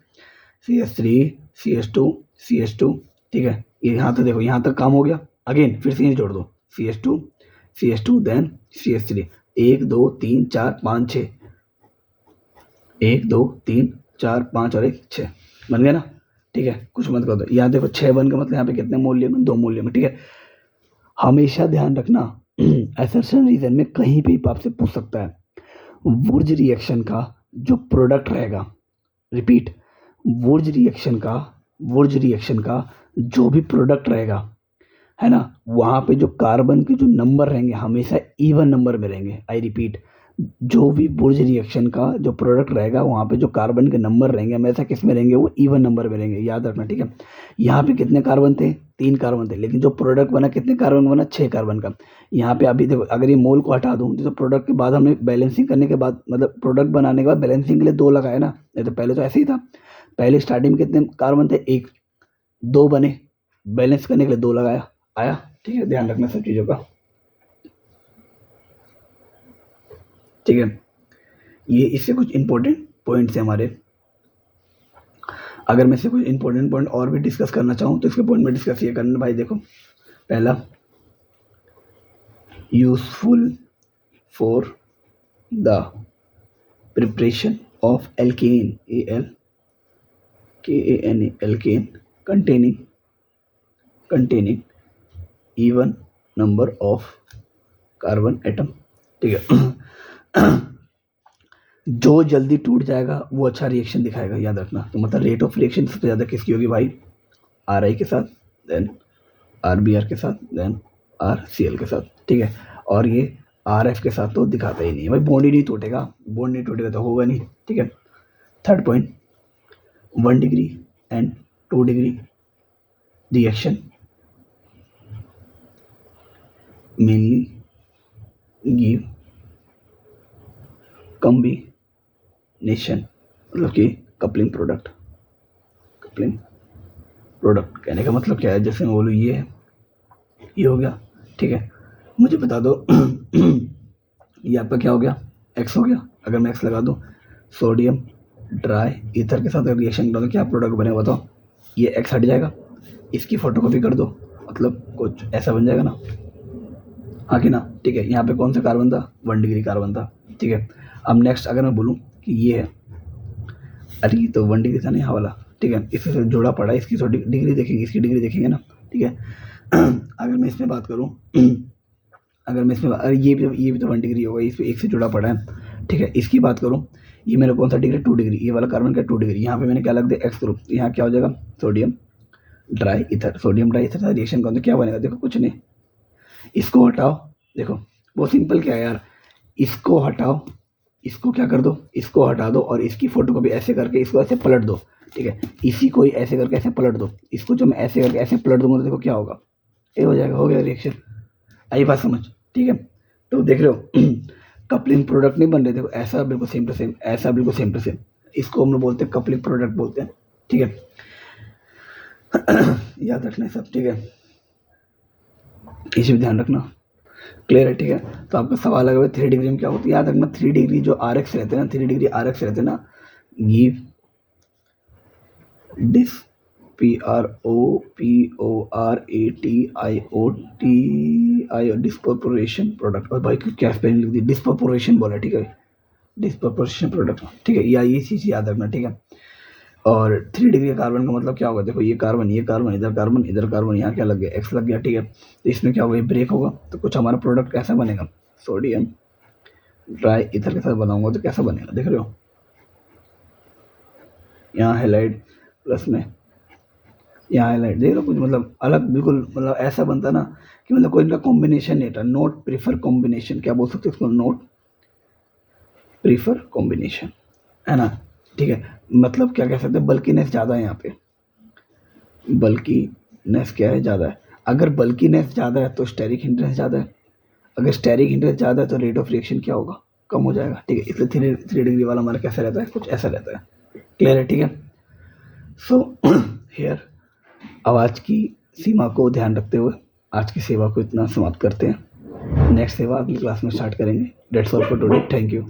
CH3 CH2 ठीक है। ये यहाँ तक देखो, यहाँ तक काम हो गया। अगेन फिर से यहीं जोड़ दो, CH2 देन CH3, 1 2 3 4 5 6, 1 2 3 4 5 और 1 6 बन गया ना, ठीक है। कुछ मत कर दो, यहाँ देखो 6 बन गया, मतलब यहाँ पे कितने मूल्य में, 2 मूल्य में, ठीक है। हमेशा ध्यान रखना असर्शन रीजन में कहीं भी आपसे पूछ सकता है, वुर्ज रिएक्शन का जो प्रोडक्ट रहेगा, रिपीट, वुर्ज रिएक्शन का जो भी प्रोडक्ट रहेगा, है ना, वहाँ पे जो कार्बन के जो नंबर रहेंगे हमेशा इवन नंबर में रहेंगे। आई रिपीट, जो भी वुर्ज रिएक्शन का जो प्रोडक्ट रहेगा वहाँ पे जो कार्बन के नंबर रहेंगे हमेशा किस में रहेंगे, वो इवन नंबर में रहेंगे, याद रखना, ठीक है। यहाँ पे कितने कार्बन थे, 3 कार्बन थे, लेकिन जो प्रोडक्ट बना कितने कार्बन बना, 6 कार्बन का। यहाँ पे अभी देखो, अगर ये मोल को हटा दूँ तो प्रोडक्ट के बाद हमने बैलेंसिंग करने के बाद, मतलब प्रोडक्ट बनाने के बाद बैलेंसिंग के लिए 2 लगाया ना, नहीं तो पहले तो ऐसे ही था। पहले स्टार्टिंग में कितने कार्बन थे, 1, 2 बने, बैलेंस करने के लिए 2 लगाया, आया, ठीक है। ध्यान रखना सब चीज़ों का, ठीक है। ये इससे कुछ इंपॉर्टेंट पॉइंट्स हैं हमारे। अगर मैं इससे कुछ इंपॉर्टेंट पॉइंट और भी डिस्कस करना चाहूँ तो इसके पॉइंट में डिस्कस ये करना भाई। देखो, पहला, useful for the preparation of alkane, ALKANE, alkane containing even number of carbon atom, ठीक है। जो जल्दी टूट जाएगा वो अच्छा रिएक्शन दिखाएगा, याद रखना। तो मतलब रेट ऑफ रिएक्शन सबसे ज़्यादा किसकी होगी भाई, RI के साथ, देन RBr के साथ, देन RCl के साथ, ठीक है। और ये RF के साथ तो दिखाता ही नहीं है भाई, बॉन्ड ही नहीं टूटेगा, बॉन्ड नहीं टूटेगा तो होगा नहीं, ठीक है। Third point, 1 degree and 2 degree reaction mainly give combination, मतलब कि कपलिंग प्रोडक्ट। कपलिंग प्रोडक्ट कहने का मतलब क्या है, जैसे मैं बोलूँ ये है, ये हो गया, ठीक है। मुझे बता दो ये आपका क्या हो गया, X हो गया। अगर मैं X लगा दूँ, सोडियम ड्राई ईथर के साथ अगर रिएक्शन करो तो क्या प्रोडक्ट बनेगा बताओ। ये X हट जाएगा, इसकी फोटोकॉपी कर दो, मतलब कुछ ऐसा बन जाएगा ना, हाँ कि ना, ठीक है। यहाँ पे कौन सा कार्बन था, 1 डिग्री कार्बन था, ठीक है। अब नेक्स्ट अगर मैं बोलूँ कि ये है, अरे ये तो 1 डिग्री था ना यहाँ वाला, ठीक है। इससे से जुड़ा पड़ा है, इसकी तो डिग्री देखेंगे, इसकी डिग्री देखेंगे ना, ठीक है। अगर मैं इसमें बात करूँ अगर मैं इसमें अरे ये भी तो 1 डिग्री होगा, इस पे एक से जुड़ा पड़ा है, ठीक है। इसकी बात करूँ, ये मेरा कौन सा डिग्री, 2 डिग्री, ये वाला कार्बन का 2 डिग्री। यहाँ पे मैंने क्या लग दिया, एक्स ग्रुप, यहाँ क्या हो जाएगा, sodium dry ether. Sodium dry ether reaction कौन, तो क्या बनेगा, देखो कुछ नहीं, इसको हटाओ, देखो बहुत सिंपल क्या है यार, इसको हटाओ, इसको क्या कर दो, इसको हटा दो और इसकी फोटोकॉपी ऐसे करके इसको ऐसे पलट दो, ठीक है। इसी को ही ऐसे करके ऐसे पलट दो, इसको जो मैं ऐसे करके ऐसे पलट दूंगा तो देखो क्या होगा, ये हो जाएगा, हो गया रिएक्शन। आई बात समझ, ठीक है। तो देख रहे हो कपलिंग प्रोडक्ट नहीं बन रहे, देखो ऐसा बिल्कुल सेम टू सेम, ऐसा बिल्कुल सेम टू सेम, इसको हम लोग बोलते हैं कपलिंग प्रोडक्ट बोलते हैं, ठीक है। याद रखना है सब, ठीक है, इसी भी ध्यान रखना, क्लियर है, ठीक है। तो आपका सवाल अगर 3 डिग्री में क्या होता है, याद रखना 3 डिग्री जो RX रहते हैं ना, 3 डिग्री RX रहते हैं ना, give dis PROPORATIOT disproportion product, और भाई क्या स्पेलिंग लिख दी, डिस्प्रोपोर्शन बोला, ठीक है, डिस्प्रोपोर्शन प्रोडक्ट, ठीक है। या ये चीज़ याद रखना, ठीक है। और 3 डिग्री कार्बन का मतलब क्या होगा, देखो ये कार्बन, ये कार्बन, इधर कार्बन, इधर कार्बन, यहाँ क्या लग गया, X लग गया, ठीक है। तो इसमें क्या होगा, ये ब्रेक होगा, तो कुछ हमारा प्रोडक्ट कैसा बनेगा, सोडियम ड्राई ईथर के साथ बनाऊंगा तो कैसा बनेगा, देख रहे हो, यहाँ हैलाइड प्लस में यहाँ हाईलाइट, देख लो कुछ मतलब अलग, बिल्कुल मतलब ऐसा बनता ना कि मतलब कोई इनका कॉम्बिनेशन नहीं था, नोट प्रीफर कॉम्बिनेशन, क्या बोल सकते हैं उसको, नोट प्रीफर कॉम्बिनेशन, है ना, ठीक है। मतलब क्या कह सकते हैं, बल्कीनेस ज़्यादा है यहाँ पे, बल्कीनेस क्या है, ज़्यादा है। अगर बल्कीनेस ज़्यादा है तो स्टेरिक हिंड्रेंस ज़्यादा है, अगर स्टेरिक हिंड्रेंस ज़्यादा है तो रेट ऑफ रिएक्शन क्या होगा, कम हो जाएगा, ठीक है। इसलिए 3 डिग्री वाला हमारा कैसा रहता है, कुछ ऐसा रहता है, क्लियर है, ठीक है। सो हियर अब आज की सीमा को ध्यान रखते हुए आज की सेवा को इतना समाप्त करते हैं, नेक्स्ट सेवा अगली क्लास में स्टार्ट करेंगे। That's all for today, thank you.